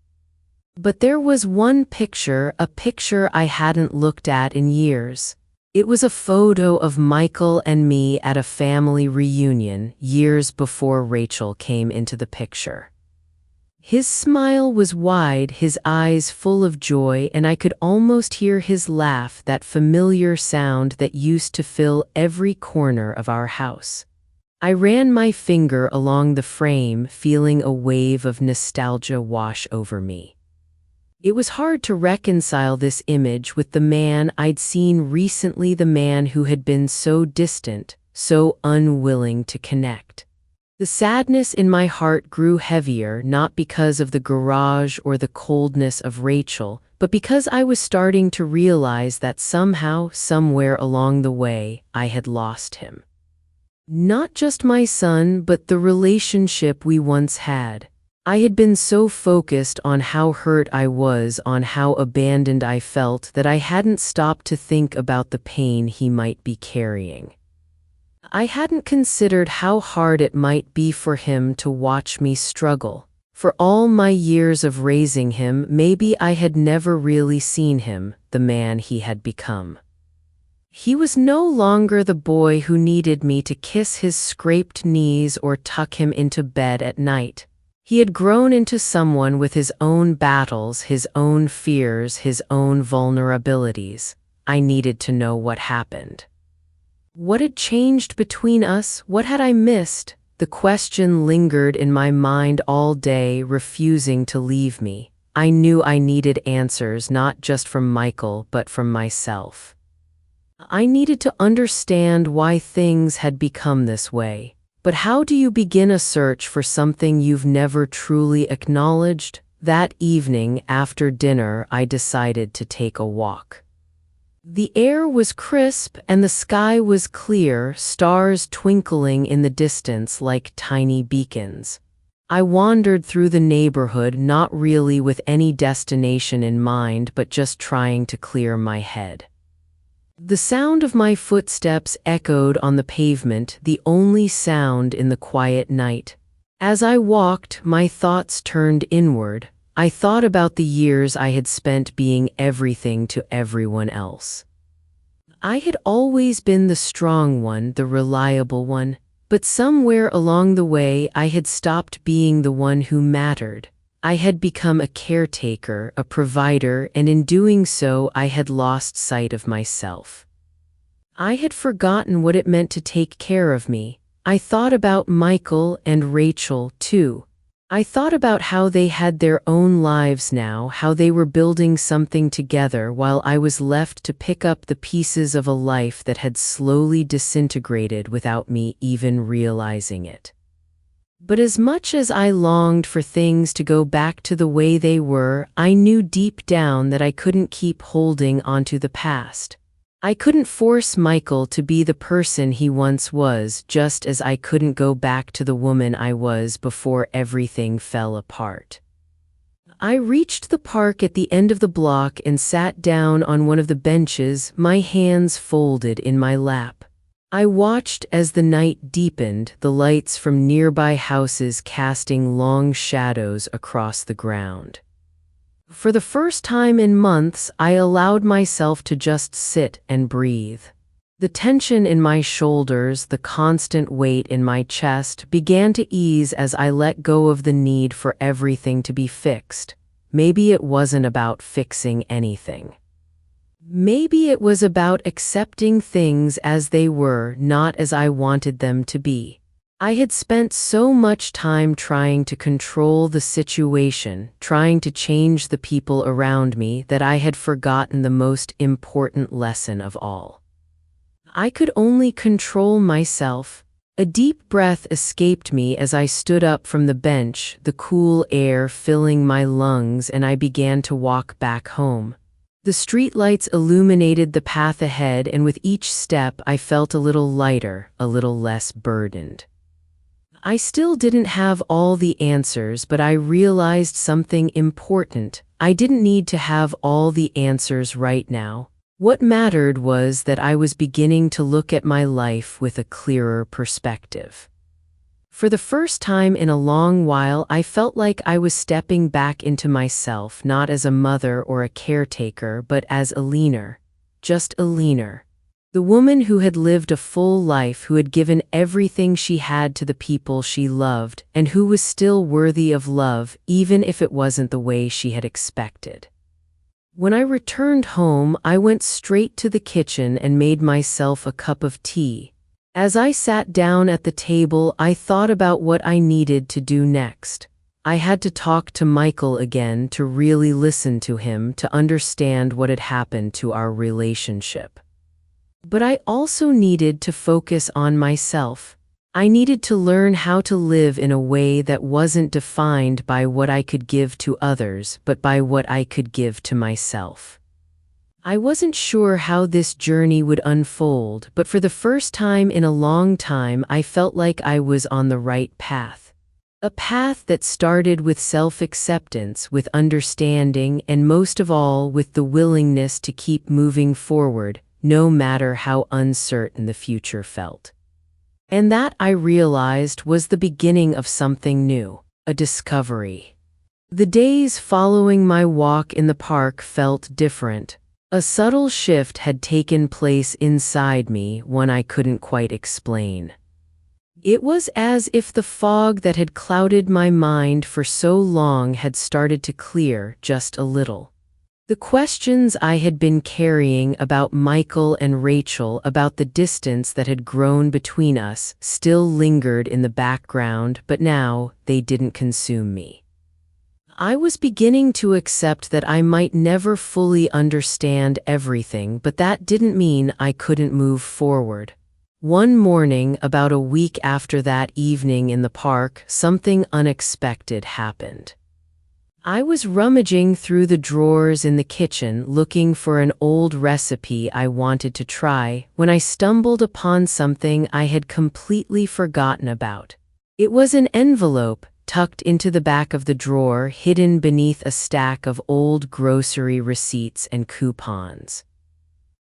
But there was one picture, a picture I hadn't looked at in years. It was a photo of Michael and me at a family reunion years before Rachel came into the picture. His smile was wide, his eyes full of joy, and I could almost hear his laugh, that familiar sound that used to fill every corner of our house. I ran my finger along the frame, feeling a wave of nostalgia wash over me. It was hard to reconcile this image with the man I'd seen recently, the man who had been so distant, so unwilling to connect. The sadness in my heart grew heavier, not because of the garage or the coldness of Rachel, but because I was starting to realize that somehow, somewhere along the way, I had lost him. Not just my son, but the relationship we once had. I had been so focused on how hurt I was, on how abandoned I felt, that I hadn't stopped to think about the pain he might be carrying. I hadn't considered how hard it might be for him to watch me struggle. For all my years of raising him, maybe I had never really seen him, the man he had become. He was no longer the boy who needed me to kiss his scraped knees or tuck him into bed at night. He had grown into someone with his own battles, his own fears, his own vulnerabilities. I needed to know what happened. What had changed between us? What had I missed? The question lingered in my mind all day, refusing to leave me. I knew I needed answers, not just from Michael, but from myself. I needed to understand why things had become this way. But how do you begin a search for something you've never truly acknowledged? That evening, after dinner, I decided to take a walk. The air was crisp and the sky was clear, stars twinkling in the distance like tiny beacons. I wandered through the neighborhood, not really with any destination in mind, but just trying to clear my head. The sound of my footsteps echoed on the pavement, the only sound in the quiet night. As I walked, my thoughts turned inward. I thought about the years I had spent being everything to everyone else. I had always been the strong one, the reliable one, but somewhere along the way I had stopped being the one who mattered. I had become a caretaker, a provider, and in doing so I had lost sight of myself. I had forgotten what it meant to take care of me. I thought about Michael and Rachel, too. I thought about how they had their own lives now, how they were building something together while I was left to pick up the pieces of a life that had slowly disintegrated without me even realizing it. But as much as I longed for things to go back to the way they were, I knew deep down that I couldn't keep holding onto the past. I couldn't force Michael to be the person he once was, just as I couldn't go back to the woman I was before everything fell apart. I reached the park at the end of the block and sat down on one of the benches, my hands folded in my lap. I watched as the night deepened, the lights from nearby houses casting long shadows across the ground. For the first time in months, I allowed myself to just sit and breathe. The tension in my shoulders, the constant weight in my chest, began to ease as I let go of the need for everything to be fixed. Maybe it wasn't about fixing anything. Maybe it was about accepting things as they were, not as I wanted them to be. I had spent so much time trying to control the situation, trying to change the people around me, that I had forgotten the most important lesson of all. I could only control myself. A deep breath escaped me as I stood up from the bench, the cool air filling my lungs, and I began to walk back home. The streetlights illuminated the path ahead, and with each step I felt a little lighter, a little less burdened. I still didn't have all the answers, but I realized something important. I didn't need to have all the answers right now. What mattered was that I was beginning to look at my life with a clearer perspective. For the first time in a long while, I felt like I was stepping back into myself, not as a mother or a caretaker, but as a leaner. Just a leaner. The woman who had lived a full life, who had given everything she had to the people she loved, and who was still worthy of love, even if it wasn't the way she had expected. When I returned home, I went straight to the kitchen and made myself a cup of tea. As I sat down at the table, I thought about what I needed to do next. I had to talk to Michael again, to really listen to him, to understand what had happened to our relationship. But I also needed to focus on myself. I needed to learn how to live in a way that wasn't defined by what I could give to others, but by what I could give to myself. I wasn't sure how this journey would unfold, but for the first time in a long time, I felt like I was on the right path. A path that started with self-acceptance, with understanding, and most of all, with the willingness to keep moving forward, no matter how uncertain the future felt. And that, I realized, was the beginning of something new, a discovery. The days following my walk in the park felt different. A subtle shift had taken place inside me, one I couldn't quite explain. It was as if the fog that had clouded my mind for so long had started to clear just a little. The questions I had been carrying about Michael and Rachel, about the distance that had grown between us, still lingered in the background, but now they didn't consume me. I was beginning to accept that I might never fully understand everything, but that didn't mean I couldn't move forward. One morning, about a week after that evening in the park, something unexpected happened. I was rummaging through the drawers in the kitchen looking for an old recipe I wanted to try, when I stumbled upon something I had completely forgotten about. It was an envelope tucked into the back of the drawer, hidden beneath a stack of old grocery receipts and coupons.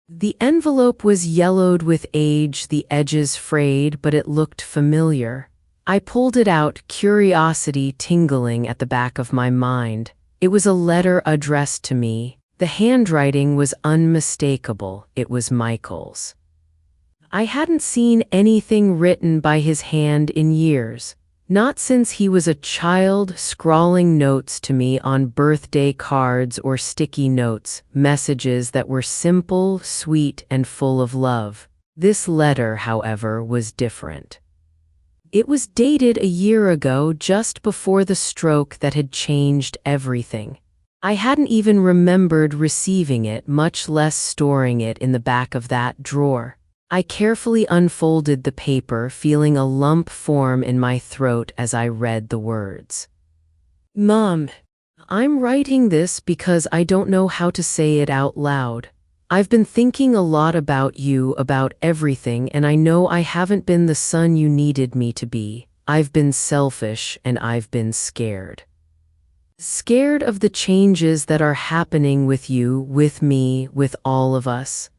The envelope was yellowed with age, the edges frayed, but it looked familiar. I pulled it out, curiosity tingling at the back of my mind. It was a letter addressed to me. The handwriting was unmistakable. It was Michael's. I hadn't seen anything written by his hand in years. Not since he was a child, scrawling notes to me on birthday cards or sticky notes, messages that were simple, sweet, and full of love. This letter, however, was different. It was dated a year ago, just before the stroke that had changed everything. I hadn't even remembered receiving it, much less storing it in the back of that drawer. I carefully unfolded the paper, feeling a lump form in my throat as I read the words. Mom, I'm writing this because I don't know how to say it out loud. I've been thinking a lot about you, about everything, and I know I haven't been the son you needed me to be. I've been selfish, and I've been scared. Scared of the changes that are happening with you, with me, with all of us.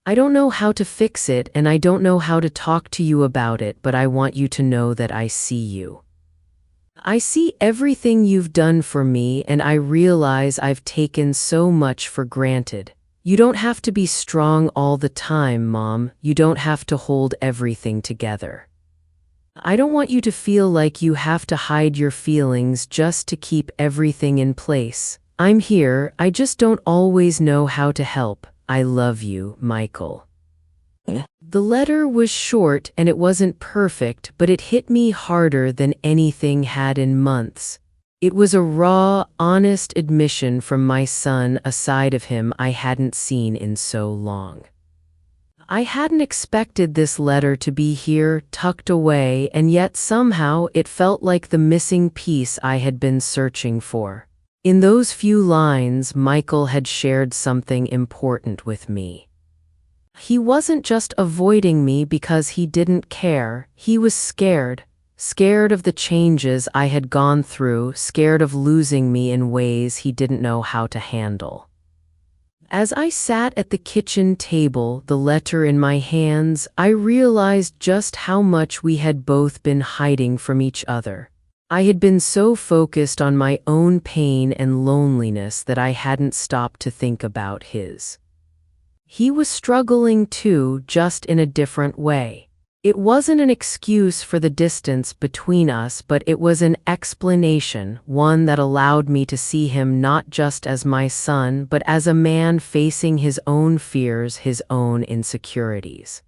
I don't know how to fix it, and I don't know how to talk to you about it, but I want you to know that I see you. I see everything you've done for me, and I realize I've taken so much for granted. You don't have to be strong all the time, Mom. You don't have to hold everything together. I don't want you to feel like you have to hide your feelings just to keep everything in place. I'm here, I just don't always know how to help. I love you, Michael. The letter was short and it wasn't perfect, but it hit me harder than anything had in months. It was a raw, honest admission from my son, a side of him I hadn't seen in so long. I hadn't expected this letter to be here, tucked away, and yet somehow it felt like the missing piece I had been searching for. In those few lines, Michael had shared something important with me. He wasn't just avoiding me because he didn't care. He was scared. Scared of the changes I had gone through, scared of losing me in ways he didn't know how to handle. As I sat at the kitchen table, the letter in my hands, I realized just how much we had both been hiding from each other. I had been so focused on my own pain and loneliness that I hadn't stopped to think about his. He was struggling too, just in a different way. It wasn't an excuse for the distance between us, but it was an explanation, one that allowed me to see him not just as my son, but as a man facing his own fears, his own insecurities.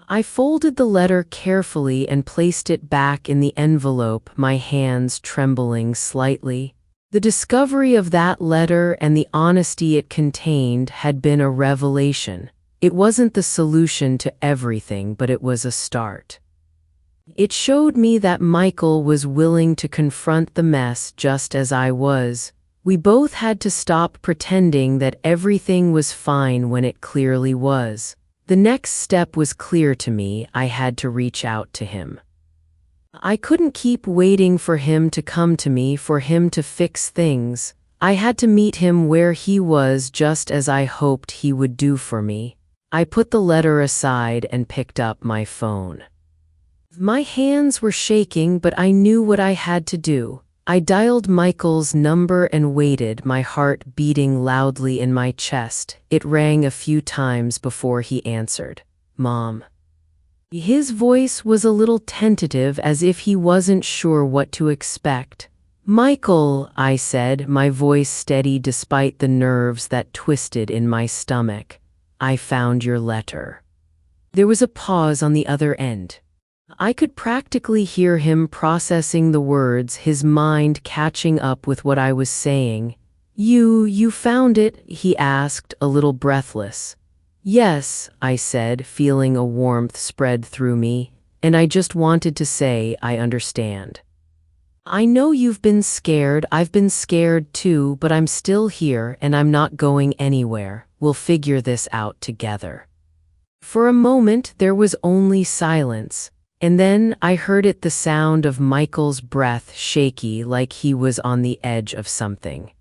I folded the letter carefully and placed it back in the envelope, my hands trembling slightly. The discovery of that letter and the honesty it contained had been a revelation. It wasn't the solution to everything, but it was a start. It showed me that Michael was willing to confront the mess just as I was. We both had to stop pretending that everything was fine when it clearly was. The next step was clear to me. I had to reach out to him. I couldn't keep waiting for him to come to me, for him to fix things. I had to meet him where he was, just as I hoped he would do for me. I put the letter aside and picked up my phone. My hands were shaking, but I knew what I had to do. I dialed Michael's number and waited, my heart beating loudly in my chest. It rang a few times before he answered. "Mom." His voice was a little tentative, as if he wasn't sure what to expect. "Michael," I said, my voice steady despite the nerves that twisted in my stomach. "I found your letter." There was a pause on the other end. I could practically hear him processing the words, his mind catching up with what I was saying. You found it?" he asked, a little breathless. "Yes," I said, feeling a warmth spread through me, "and I just wanted to say I understand. I know you've been scared, I've been scared too, but I'm still here and I'm not going anywhere. We'll figure this out together." For a moment there was only silence, and then I heard it, the sound of Michael's breath, shaky like he was on the edge of something.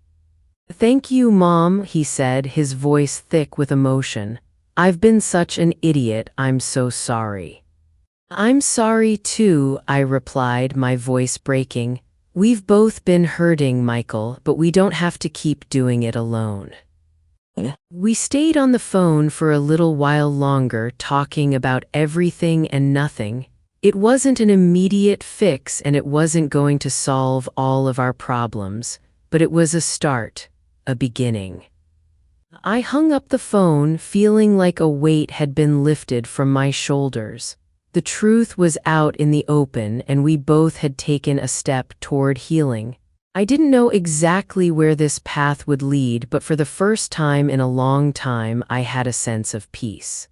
"Thank you, Mom," he said, his voice thick with emotion. "I've been such an idiot, I'm so sorry." "I'm sorry too," I replied, my voice breaking. "We've both been hurting, Michael, but we don't have to keep doing it alone." We stayed on the phone for a little while longer, talking about everything and nothing. It wasn't an immediate fix and it wasn't going to solve all of our problems, but it was a start, a beginning. I hung up the phone, feeling like a weight had been lifted from my shoulders. The truth was out in the open, and we both had taken a step toward healing. I didn't know exactly where this path would lead, but for the first time in a long time, I had a sense of peace.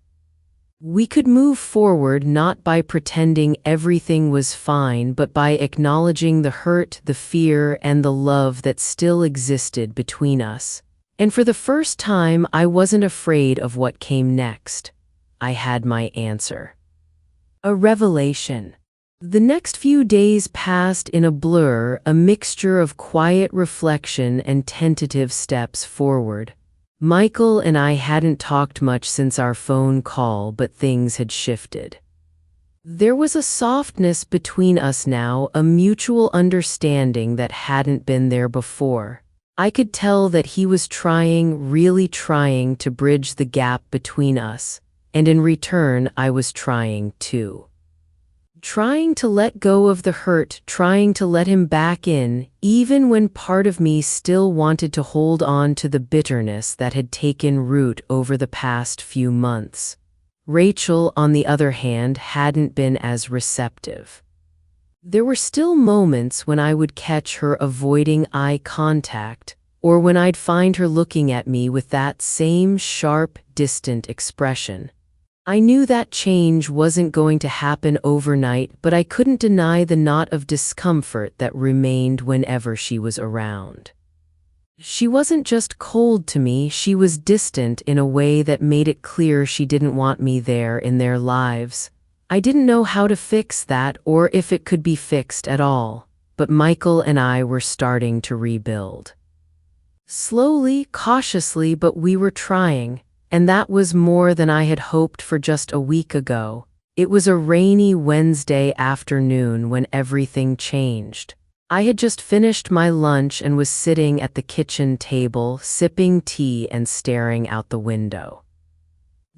We could move forward not by pretending everything was fine, but by acknowledging the hurt, the fear, and the love that still existed between us. And for the first time, I wasn't afraid of what came next. I had my answer. A revelation. The next few days passed in a blur, a mixture of quiet reflection and tentative steps forward. Michael and I hadn't talked much since our phone call, but things had shifted. There was a softness between us now, a mutual understanding that hadn't been there before. I could tell that he was trying, really trying to bridge the gap between us, and in return I was trying too. Trying to let go of the hurt, trying to let him back in, even when part of me still wanted to hold on to the bitterness that had taken root over the past few months. Rachel, on the other hand, hadn't been as receptive. There were still moments when I would catch her avoiding eye contact, or when I'd find her looking at me with that same sharp, distant expression. I knew that change wasn't going to happen overnight, but I couldn't deny the knot of discomfort that remained whenever she was around. She wasn't just cold to me, she was distant in a way that made it clear she didn't want me there in their lives. I didn't know how to fix that or if it could be fixed at all, but Michael and I were starting to rebuild. Slowly, cautiously, but we were trying, and that was more than I had hoped for just a week ago. It was a rainy Wednesday afternoon when everything changed. I had just finished my lunch and was sitting at the kitchen table, sipping tea and staring out the window.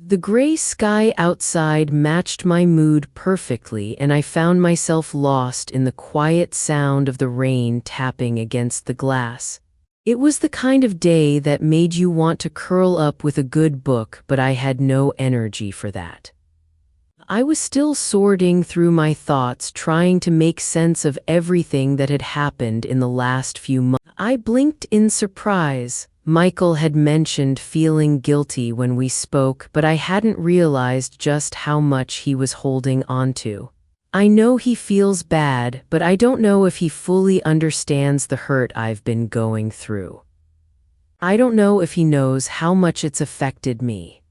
The gray sky outside matched my mood perfectly, and I found myself lost in the quiet sound of the rain tapping against the glass. It was the kind of day that made you want to curl up with a good book, but I had no energy for that. I was still sorting through my thoughts, trying to make sense of everything that had happened in the last few months. I blinked in surprise. Michael had mentioned feeling guilty when we spoke, but I hadn't realized just how much he was holding onto. I know he feels bad, but I don't know if he fully understands the hurt I've been going through. I don't know if he knows how much it's affected me.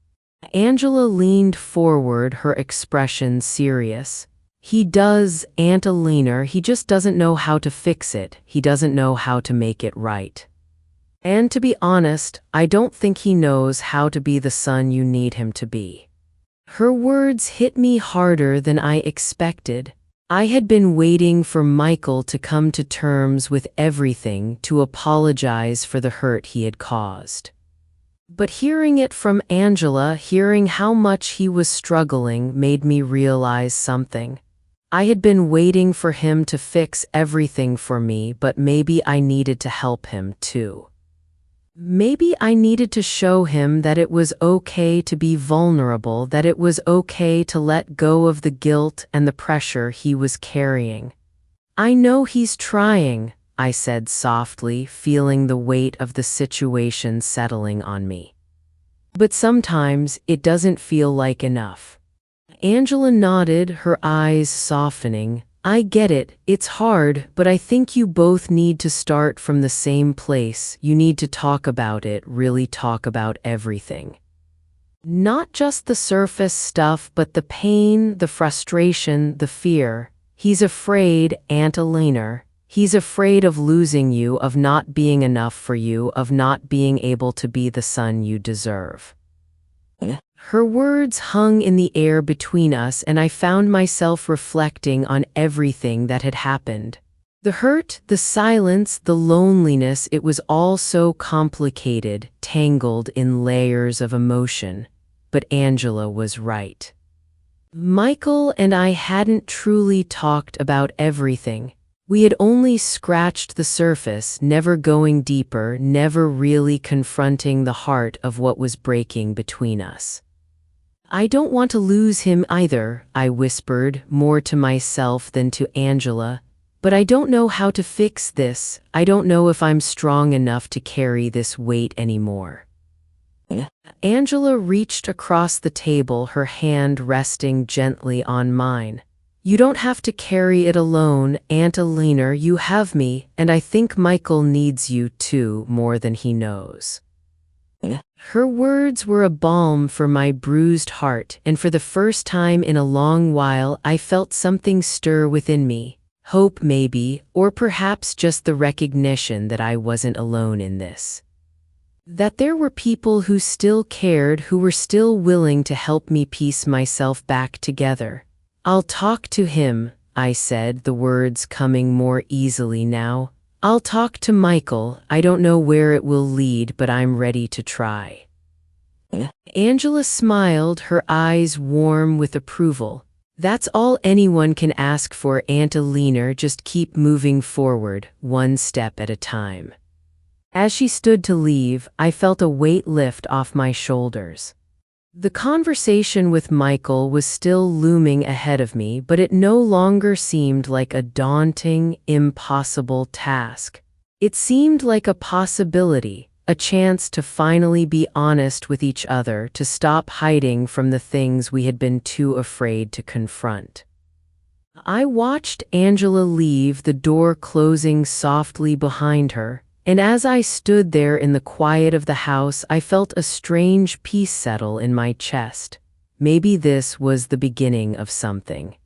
Angela leaned forward, her expression serious. He does, Aunt Eleanor, he just doesn't know how to fix it. He doesn't know how to make it right. And to be honest, I don't think he knows how to be the son you need him to be. Her words hit me harder than I expected. I had been waiting for Michael to come to terms with everything, to apologize for the hurt he had caused. But hearing it from Angela, hearing how much he was struggling, made me realize something. I had been waiting for him to fix everything for me, but maybe I needed to help him too. Maybe I needed to show him that it was okay to be vulnerable, that it was okay to let go of the guilt and the pressure he was carrying. I know he's trying, I said softly, feeling the weight of the situation settling on me. But sometimes it doesn't feel like enough. Angela nodded, her eyes softening. I get it, it's hard, but I think you both need to start from the same place. You need to talk about it, really talk about everything. Not just the surface stuff, but the pain, the frustration, the fear. He's afraid, Aunt Eleanor. He's afraid of losing you, of not being enough for you, of not being able to be the son you deserve. Her words hung in the air between us, and I found myself reflecting on everything that had happened. The hurt, the silence, the loneliness, it was all so complicated, tangled in layers of emotion. But Angela was right. Michael and I hadn't truly talked about everything. We had only scratched the surface, never going deeper, never really confronting the heart of what was breaking between us. I don't want to lose him either, I whispered, more to myself than to Angela. But I don't know how to fix this. I don't know if I'm strong enough to carry this weight anymore. Angela reached across the table, her hand resting gently on mine. You don't have to carry it alone, Aunt Eleanor, you have me, and I think Michael needs you too, more than he knows. Her words were a balm for my bruised heart, and for the first time in a long while I felt something stir within me. Hope maybe, or perhaps just the recognition that I wasn't alone in this. That there were people who still cared, who were still willing to help me piece myself back together. I'll talk to him, I said, the words coming more easily now. I'll talk to Michael. I don't know where it will lead, but I'm ready to try. Angela smiled, her eyes warm with approval. That's all anyone can ask for, Aunt Eleanor. Just keep moving forward, one step at a time. As she stood to leave, I felt a weight lift off my shoulders. The conversation with Michael was still looming ahead of me, but it no longer seemed like a daunting, impossible task. It seemed like a possibility, a chance to finally be honest with each other, to stop hiding from the things we had been too afraid to confront. I watched Angela leave, the door closing softly behind her, and as I stood there in the quiet of the house, I felt a strange peace settle in my chest. Maybe this was the beginning of something.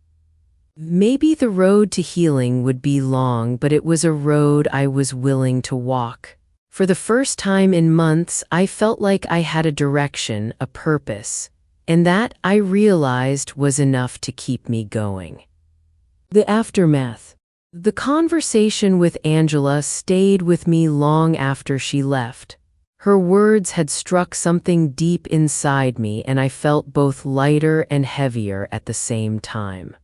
Maybe the road to healing would be long, but it was a road I was willing to walk. For the first time in months, I felt like I had a direction, a purpose, and that, I realized, was enough to keep me going. The aftermath. The conversation with Angela stayed with me long after she left. Her words had struck something deep inside me, and I felt both lighter and heavier at the same time.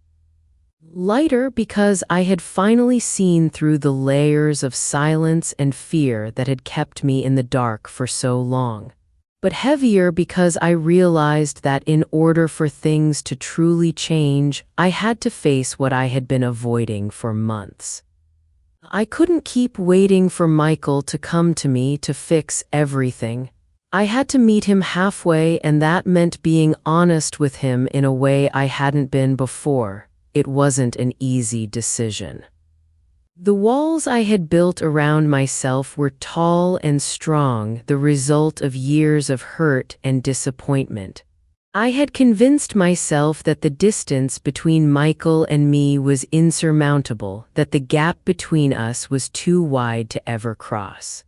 Lighter because I had finally seen through the layers of silence and fear that had kept me in the dark for so long. But heavier because I realized that in order for things to truly change, I had to face what I had been avoiding for months. I couldn't keep waiting for Michael to come to me to fix everything. I had to meet him halfway, and that meant being honest with him in a way I hadn't been before. It wasn't an easy decision. The walls I had built around myself were tall and strong, the result of years of hurt and disappointment. I had convinced myself that the distance between Michael and me was insurmountable, that the gap between us was too wide to ever cross.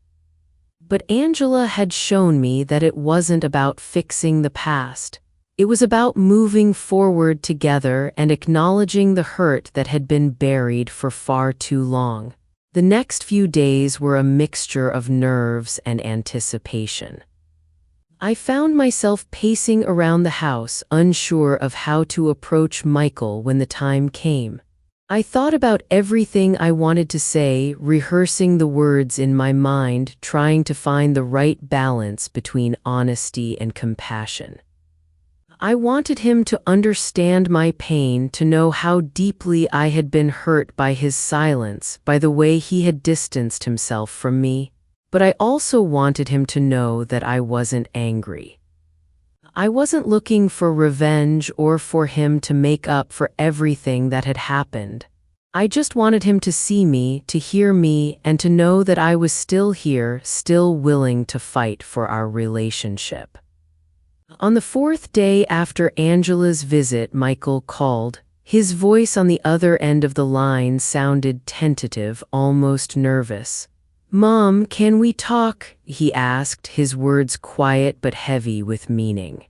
But Angela had shown me that it wasn't about fixing the past. It was about moving forward together and acknowledging the hurt that had been buried for far too long. The next few days were a mixture of nerves and anticipation. I found myself pacing around the house, unsure of how to approach Michael when the time came. I thought about everything I wanted to say, rehearsing the words in my mind, trying to find the right balance between honesty and compassion. I wanted him to understand my pain, to know how deeply I had been hurt by his silence, by the way he had distanced himself from me. But I also wanted him to know that I wasn't angry. I wasn't looking for revenge or for him to make up for everything that had happened. I just wanted him to see me, to hear me, and to know that I was still here, still willing to fight for our relationship. On the fourth day after Angela's visit, Michael called. His voice on the other end of the line sounded tentative, almost nervous. "Mom, can we talk?" he asked, his words quiet but heavy with meaning.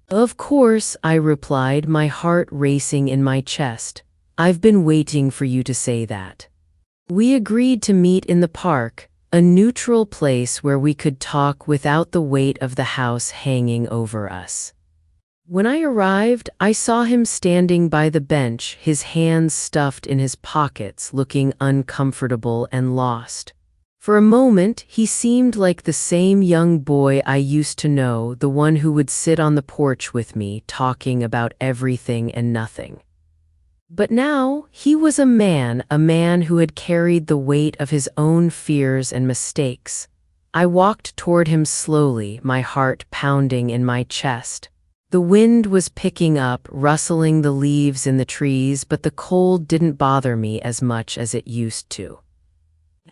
"Of course," I replied, my heart racing in my chest. "I've been waiting for you to say that." We agreed to meet in the park, a neutral place where we could talk without the weight of the house hanging over us. When I arrived, I saw him standing by the bench, his hands stuffed in his pockets, looking uncomfortable and lost. For a moment, he seemed like the same young boy I used to know, the one who would sit on the porch with me, talking about everything and nothing. But now, he was a man who had carried the weight of his own fears and mistakes. I walked toward him slowly, my heart pounding in my chest. The wind was picking up, rustling the leaves in the trees, but the cold didn't bother me as much as it used to.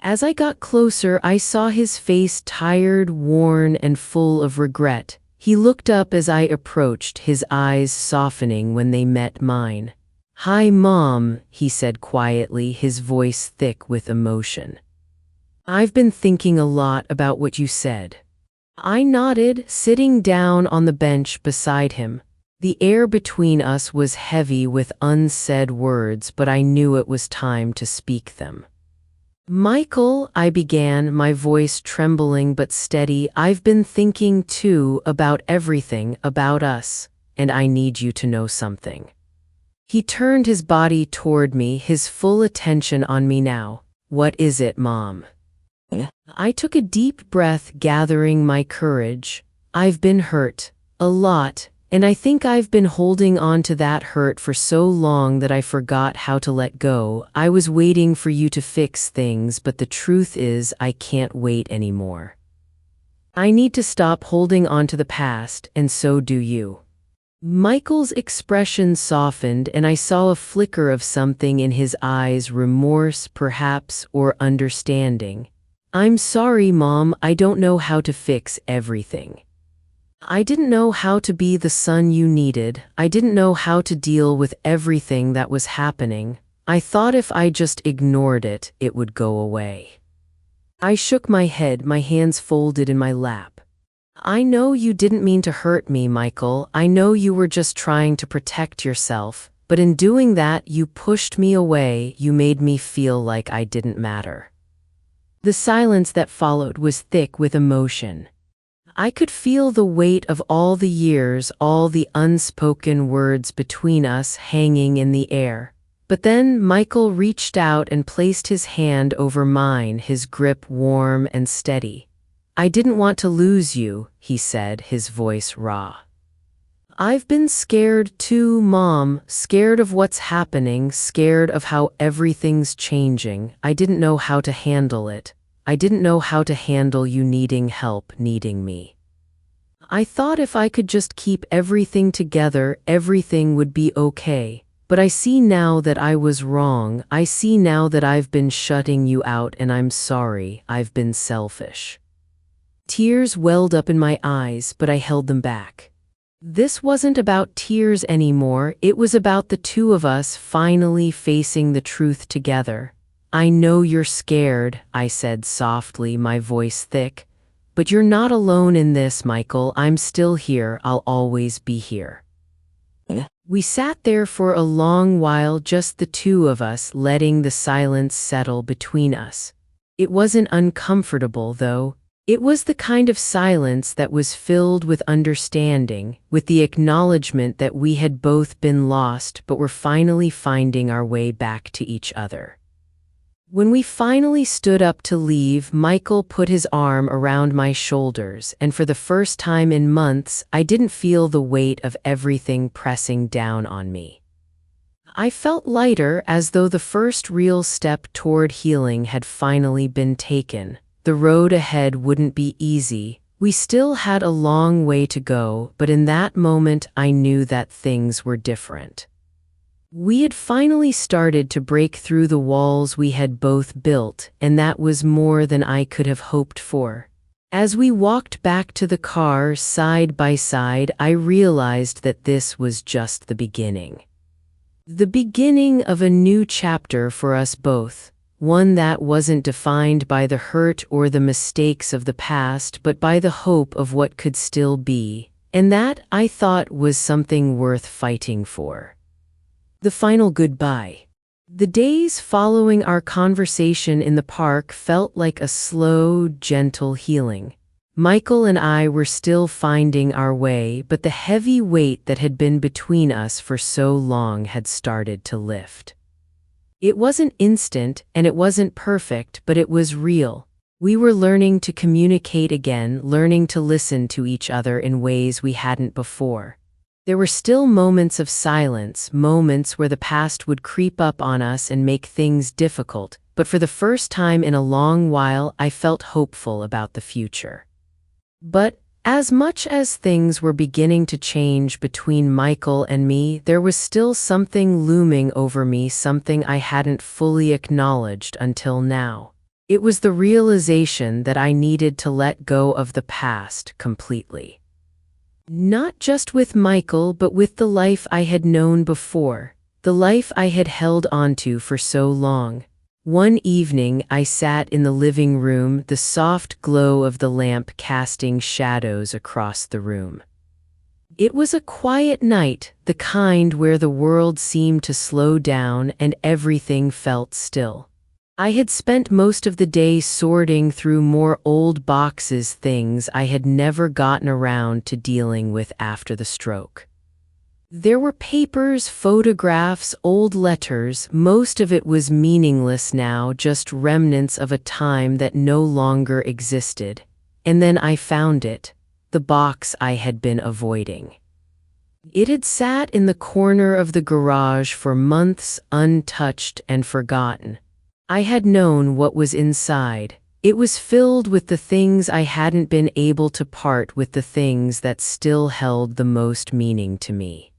As I got closer, I saw his face tired, worn, and full of regret. He looked up as I approached, his eyes softening when they met mine. "Hi, Mom," he said quietly, his voice thick with emotion. "I've been thinking a lot about what you said." I nodded, sitting down on the bench beside him. The air between us was heavy with unsaid words, but I knew it was time to speak them. "Michael," I began, my voice trembling but steady, "I've been thinking too about everything, about us, and I need you to know something." He turned his body toward me, his full attention on me now. "What is it, Mom?" I took a deep breath, gathering my courage. "I've been hurt. A lot, and I think I've been holding on to that hurt for so long that I forgot how to let go. I was waiting for you to fix things, but the truth is I can't wait anymore. I need to stop holding on to the past, and so do you." Michael's expression softened, and I saw a flicker of something in his eyes, remorse, perhaps, or understanding. "I'm sorry, Mom, I don't know how to fix everything. I didn't know how to be the son you needed. I didn't know how to deal with everything that was happening. I thought if I just ignored it, it would go away." I shook my head, my hands folded in my lap. "I know you didn't mean to hurt me, Michael. I know you were just trying to protect yourself. But in doing that, you pushed me away. You made me feel like I didn't matter." The silence that followed was thick with emotion. I could feel the weight of all the years, all the unspoken words between us hanging in the air. But then Michael reached out and placed his hand over mine, his grip warm and steady. "I didn't want to lose you," he said, his voice raw. "I've been scared too, Mom, scared of what's happening, scared of how everything's changing. I didn't know how to handle it. I didn't know how to handle you needing help, needing me. I thought if I could just keep everything together, everything would be okay. But I see now that I was wrong. I see now that I've been shutting you out, and I'm sorry. I've been selfish." Tears welled up in my eyes, but I held them back. This wasn't about tears anymore. It was about the two of us finally facing the truth together. "I know you're scared," I said softly, my voice thick. "But you're not alone in this, Michael. I'm still here. I'll always be here." We sat there for a long while, just the two of us, letting the silence settle between us. It wasn't uncomfortable, though. It was the kind of silence that was filled with understanding, with the acknowledgement that we had both been lost but were finally finding our way back to each other. When we finally stood up to leave, Michael put his arm around my shoulders, and for the first time in months, I didn't feel the weight of everything pressing down on me. I felt lighter, as though the first real step toward healing had finally been taken. The road ahead wouldn't be easy. We still had a long way to go, but in that moment, I knew that things were different. We had finally started to break through the walls we had both built, and that was more than I could have hoped for. As we walked back to the car side by side, I realized that this was just the beginning. The beginning of a new chapter for us both, one that wasn't defined by the hurt or the mistakes of the past, but by the hope of what could still be, and that, I thought, was something worth fighting for. The final goodbye. The days following our conversation in the park felt like a slow, gentle healing. Michael and I were still finding our way, but the heavy weight that had been between us for so long had started to lift. It wasn't instant, and it wasn't perfect, but it was real. We were learning to communicate again, learning to listen to each other in ways we hadn't before. There were still moments of silence, moments where the past would creep up on us and make things difficult, but for the first time in a long while, I felt hopeful about the future. But as much as things were beginning to change between Michael and me, there was still something looming over me, something I hadn't fully acknowledged until now. It was the realization that I needed to let go of the past completely. Not just with Michael, but with the life I had known before, the life I had held onto for so long. One evening, I sat in the living room, the soft glow of the lamp casting shadows across the room. It was a quiet night, the kind where the world seemed to slow down and everything felt still. I had spent most of the day sorting through more old boxes, things I had never gotten around to dealing with after the stroke. There were papers, photographs, old letters. Most of it was meaningless now, just remnants of a time that no longer existed. And then I found it. the box I had been avoiding. It had sat in the corner of the garage for months, untouched and forgotten. I had known what was inside. It was filled with the things I hadn't been able to part with, the things that still held the most meaning to me.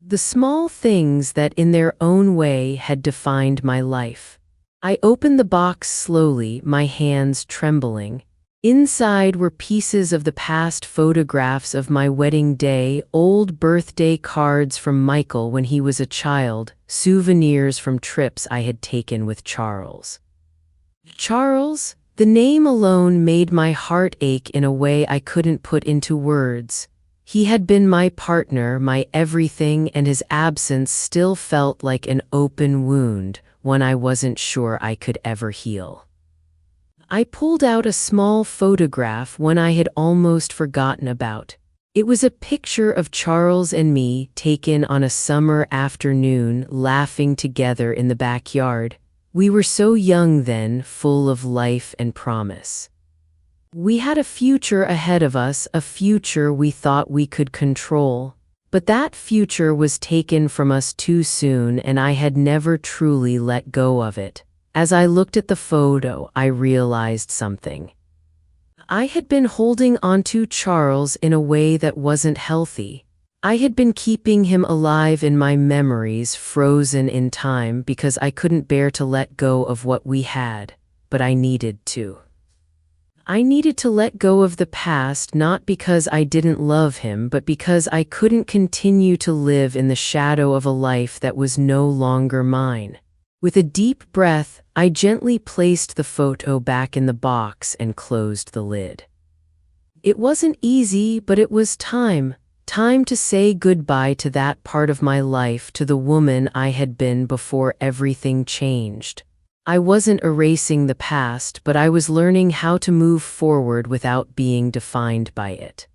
The small things that in their own way had defined my life. I opened the box slowly, my hands trembling. Inside were pieces of the past, photographs of my wedding day, old birthday cards from Michael when he was a child, souvenirs from trips I had taken with Charles. Charles, the name alone made my heart ache in a way I couldn't put into words. He had been my partner, my everything, and his absence still felt like an open wound, one I wasn't sure I could ever heal. I pulled out a small photograph, one I had almost forgotten about. It was a picture of Charles and me taken on a summer afternoon, laughing together in the backyard. We were so young then, full of life and promise. We had a future ahead of us, a future we thought we could control. But that future was taken from us too soon, and I had never truly let go of it. As I looked at the photo, I realized something. I had been holding onto Charles in a way that wasn't healthy. I had been keeping him alive in my memories, frozen in time, because I couldn't bear to let go of what we had, but I needed to. I needed to let go of the past, not because I didn't love him, but because I couldn't continue to live in the shadow of a life that was no longer mine. With a deep breath, I gently placed the photo back in the box and closed the lid. It wasn't easy, but it was time to say goodbye to that part of my life, to the woman I had been before everything changed. I wasn't erasing the past, but I was learning how to move forward without being defined by it.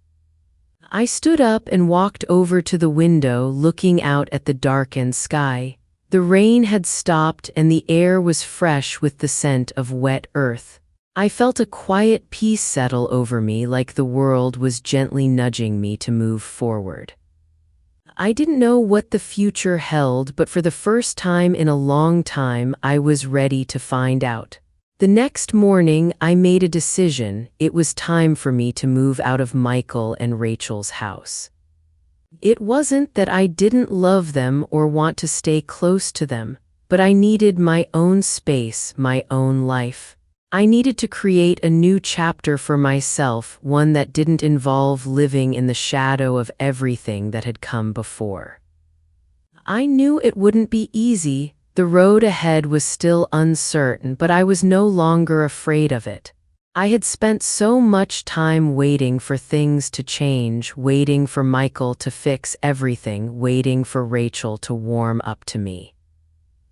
I stood up and walked over to the window, looking out at the darkened sky. The rain had stopped and the air was fresh with the scent of wet earth. I felt a quiet peace settle over me, like the world was gently nudging me to move forward. I didn't know what the future held, but for the first time in a long time, I was ready to find out. The next morning, I made a decision. It was time for me to move out of Michael and Rachel's house. It wasn't that I didn't love them or want to stay close to them, but I needed my own space, my own life. I needed to create a new chapter for myself, one that didn't involve living in the shadow of everything that had come before. I knew it wouldn't be easy. The road ahead was still uncertain, but I was no longer afraid of it. I had spent so much time waiting for things to change, waiting for Michael to fix everything, waiting for Rachel to warm up to me.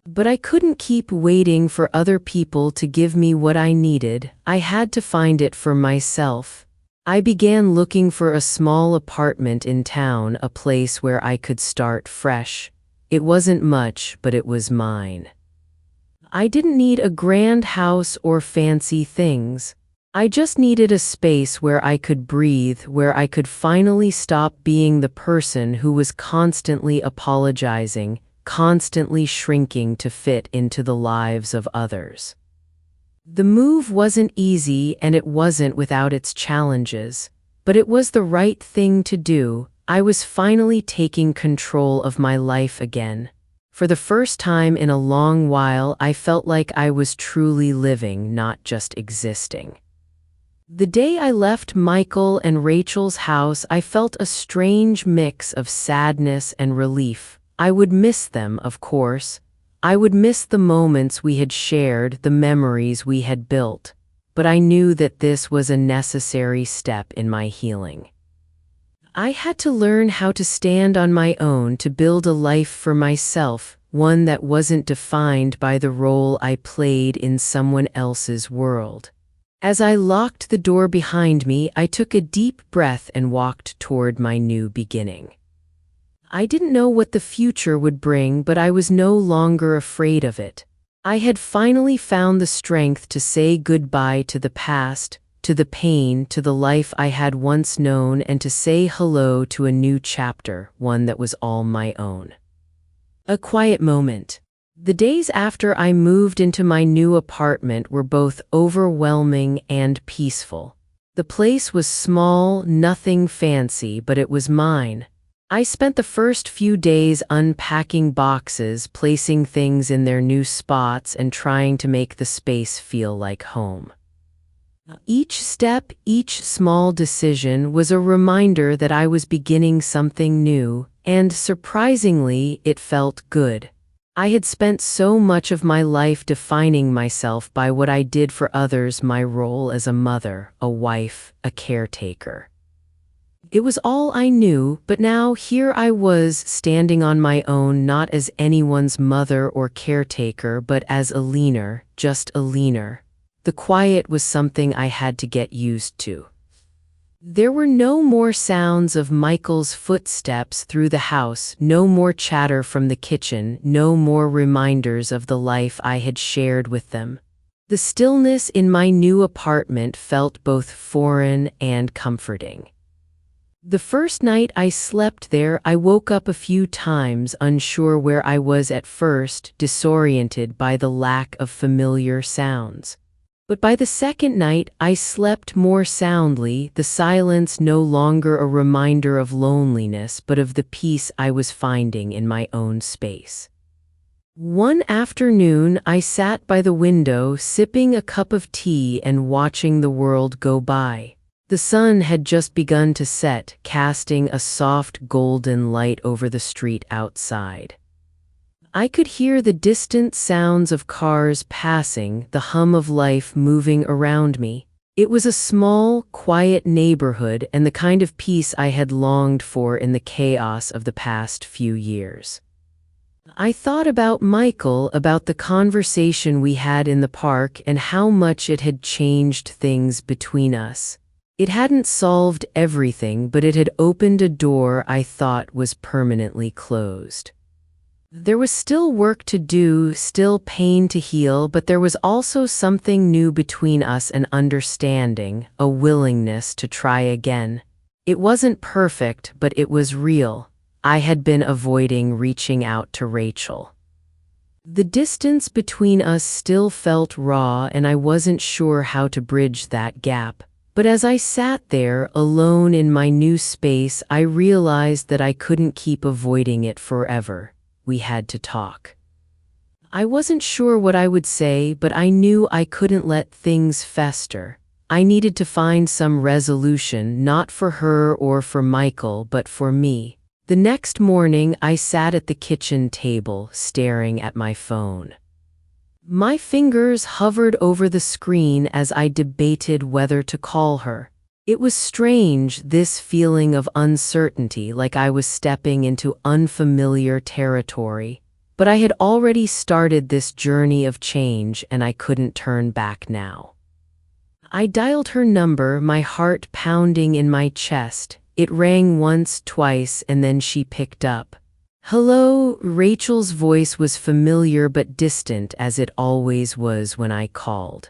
But I couldn't keep waiting for other people to give me what I needed. I had to find it for myself. I began looking for a small apartment in town, a place where I could start fresh. It wasn't much, but it was mine. I didn't need a grand house or fancy things. I just needed a space where I could breathe, where I could finally stop being the person who was constantly apologizing, constantly shrinking to fit into the lives of others. The move wasn't easy and it wasn't without its challenges, but it was the right thing to do. I was finally taking control of my life again. For the first time in a long while, I felt like I was truly living, not just existing. The day I left Michael and Rachel's house, I felt a strange mix of sadness and relief. I would miss them, of course. I would miss the moments we had shared, the memories we had built. But I knew that this was a necessary step in my healing. I had to learn how to stand on my own, to build a life for myself, one that wasn't defined by the role I played in someone else's world. As I locked the door behind me, I took a deep breath and walked toward my new beginning. I didn't know what the future would bring, but I was no longer afraid of it. I had finally found the strength to say goodbye to the past, to the pain, to the life I had once known, and to say hello to a new chapter, one that was all my own. A quiet moment. The days after I moved into my new apartment were both overwhelming and peaceful. The place was small, nothing fancy, but it was mine. I spent the first few days unpacking boxes, placing things in their new spots, and trying to make the space feel like home. Each step, each small decision was a reminder that I was beginning something new, and surprisingly, it felt good. I had spent so much of my life defining myself by what I did for others, my role as a mother, a wife, a caretaker. It was all I knew, but now here I was, standing on my own, not as anyone's mother or caretaker, but as a leaner, just a leaner. The quiet was something I had to get used to. There were no more sounds of Michael's footsteps through the house, no more chatter from the kitchen, no more reminders of the life I had shared with them. The stillness in my new apartment felt both foreign and comforting. The first night I slept there, I woke up a few times, unsure where I was at first, disoriented by the lack of familiar sounds. But by the second night, I slept more soundly, the silence no longer a reminder of loneliness, but of the peace I was finding in my own space. One afternoon, I sat by the window, sipping a cup of tea and watching the world go by. The sun had just begun to set, casting a soft golden light over the street outside. I could hear the distant sounds of cars passing, the hum of life moving around me. It was a small, quiet neighborhood and the kind of peace I had longed for in the chaos of the past few years. I thought about Michael, about the conversation we had in the park and how much it had changed things between us. It hadn't solved everything, but it had opened a door I thought was permanently closed. There was still work to do, still pain to heal, but there was also something new between us, an understanding, a willingness to try again. It wasn't perfect, but it was real. I had been avoiding reaching out to Rachel. The distance between us still felt raw, and I wasn't sure how to bridge that gap. But as I sat there, alone in my new space, I realized that I couldn't keep avoiding it forever. We had to talk. I wasn't sure what I would say, but I knew I couldn't let things fester. I needed to find some resolution, not for her or for Michael, but for me. The next morning, I sat at the kitchen table, staring at my phone. My fingers hovered over the screen as I debated whether to call her. It was strange, this feeling of uncertainty, like I was stepping into unfamiliar territory. But I had already started this journey of change, and I couldn't turn back now. I dialed her number, my heart pounding in my chest. It rang once, twice, and then she picked up. "Hello," Rachel's voice was familiar but distant, as it always was when I called.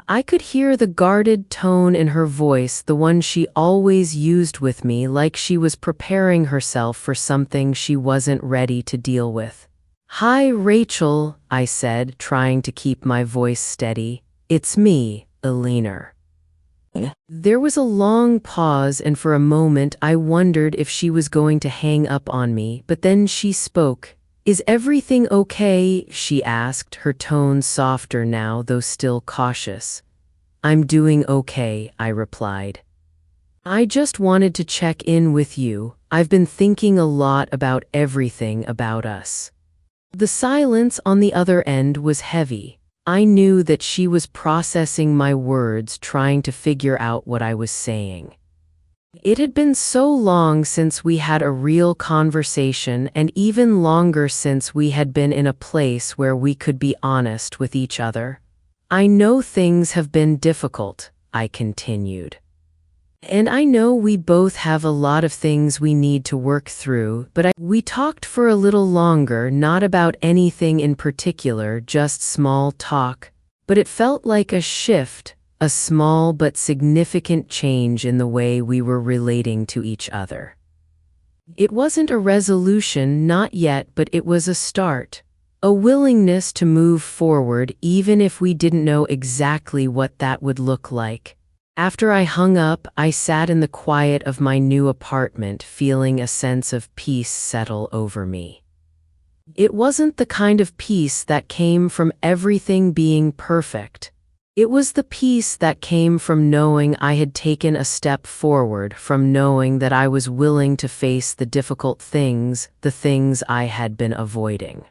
I could hear the guarded tone in her voice, the one she always used with me, like she was preparing herself for something she wasn't ready to deal with. "Hi, Rachel," I said, trying to keep my voice steady. "It's me, Eleanor." There was a long pause, and for a moment I wondered if she was going to hang up on me, but then she spoke. "Is everything okay?" she asked, her tone softer now, though still cautious. "I'm doing okay," I replied. "I just wanted to check in with you. I've been thinking a lot about everything about us." The silence on the other end was heavy. I knew that she was processing my words, trying to figure out what I was saying. It had been so long since we had a real conversation, and even longer since we had been in a place where we could be honest with each other. "I know things have been difficult," I continued. "And I know we both have a lot of things we need to work through, but we talked for a little longer, not about anything in particular, just small talk. But it felt like a shift, a small but significant change in the way we were relating to each other. It wasn't a resolution, not yet, but it was a start. A willingness to move forward even if we didn't know exactly what that would look like. After I hung up, I sat in the quiet of my new apartment, feeling a sense of peace settle over me. It wasn't the kind of peace that came from everything being perfect. It was the peace that came from knowing I had taken a step forward, from knowing that I was willing to face the difficult things, the things I had been avoiding.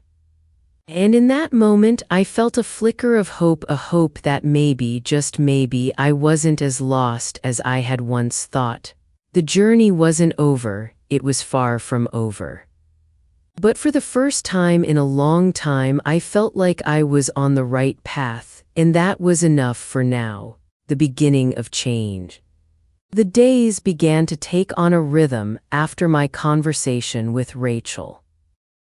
And in that moment, I felt a flicker of hope, a hope that maybe, just maybe, I wasn't as lost as I had once thought. The journey wasn't over, it was far from over. But for the first time in a long time, I felt like I was on the right path, and that was enough for now, the beginning of change. The days began to take on a rhythm after my conversation with Rachel.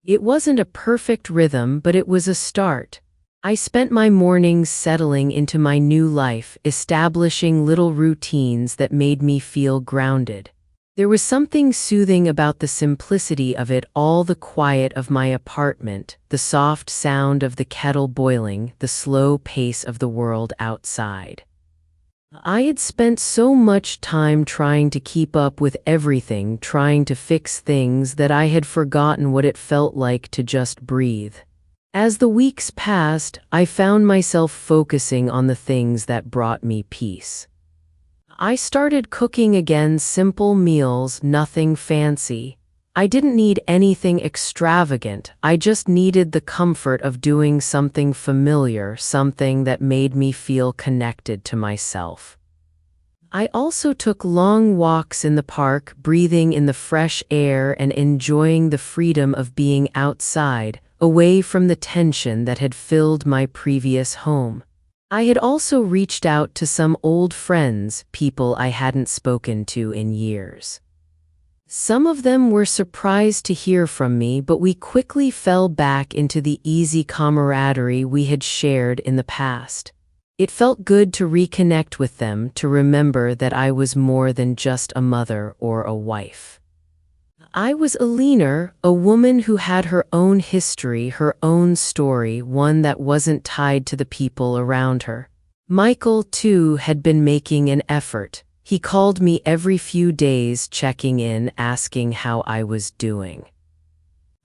It wasn't a perfect rhythm, but it was a start. I spent my mornings settling into my new life, establishing little routines that made me feel grounded. There was something soothing about the simplicity of it all, the quiet of my apartment, the soft sound of the kettle boiling, the slow pace of the world outside. I had spent so much time trying to keep up with everything, trying to fix things, that I had forgotten what it felt like to just breathe. As the weeks passed, I found myself focusing on the things that brought me peace. I started cooking again, simple meals, nothing fancy. I didn't need anything extravagant, I just needed the comfort of doing something familiar, something that made me feel connected to myself. I also took long walks in the park, breathing in the fresh air and enjoying the freedom of being outside, away from the tension that had filled my previous home. I had also reached out to some old friends, people I hadn't spoken to in years. Some of them were surprised to hear from me, but we quickly fell back into the easy camaraderie we had shared in the past. It felt good to reconnect with them, to remember that I was more than just a mother or a wife. I was a leaner, a woman who had her own history, her own story, one that wasn't tied to the people around her. Michael, too, had been making an effort. He called me every few days, checking in, asking how I was doing.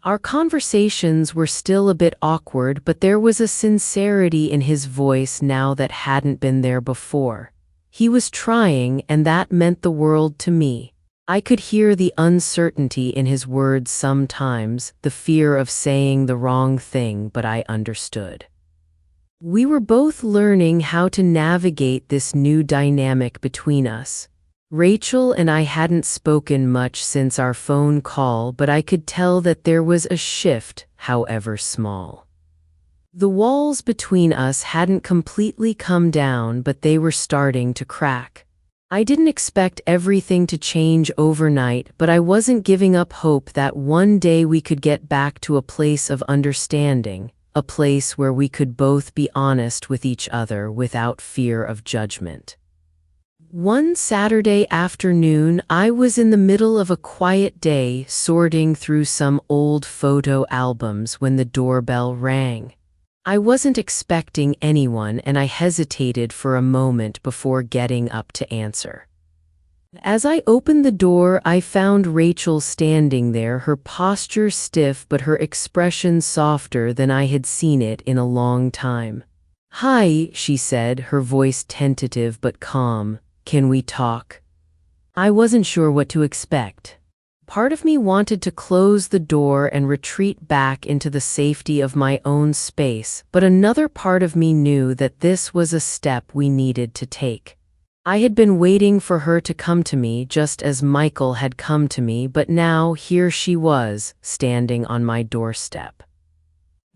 Our conversations were still a bit awkward, but there was a sincerity in his voice now that hadn't been there before. He was trying, and that meant the world to me. I could hear the uncertainty in his words sometimes, the fear of saying the wrong thing, but I understood. We were both learning how to navigate this new dynamic between us. Rachel and I hadn't spoken much since our phone call, but I could tell that there was a shift, however small. The walls between us hadn't completely come down, but they were starting to crack. I didn't expect everything to change overnight, but I wasn't giving up hope that one day we could get back to a place of understanding, a place where we could both be honest with each other without fear of judgment. One Saturday afternoon, I was in the middle of a quiet day, sorting through some old photo albums when the doorbell rang. I wasn't expecting anyone, and I hesitated for a moment before getting up to answer. As I opened the door, I found Rachel standing there, her posture stiff but her expression softer than I had seen it in a long time. "Hi," she said, her voice tentative but calm. "Can we talk?" I wasn't sure what to expect. Part of me wanted to close the door and retreat back into the safety of my own space, but another part of me knew that this was a step we needed to take. I had been waiting for her to come to me, just as Michael had come to me, but now here she was, standing on my doorstep.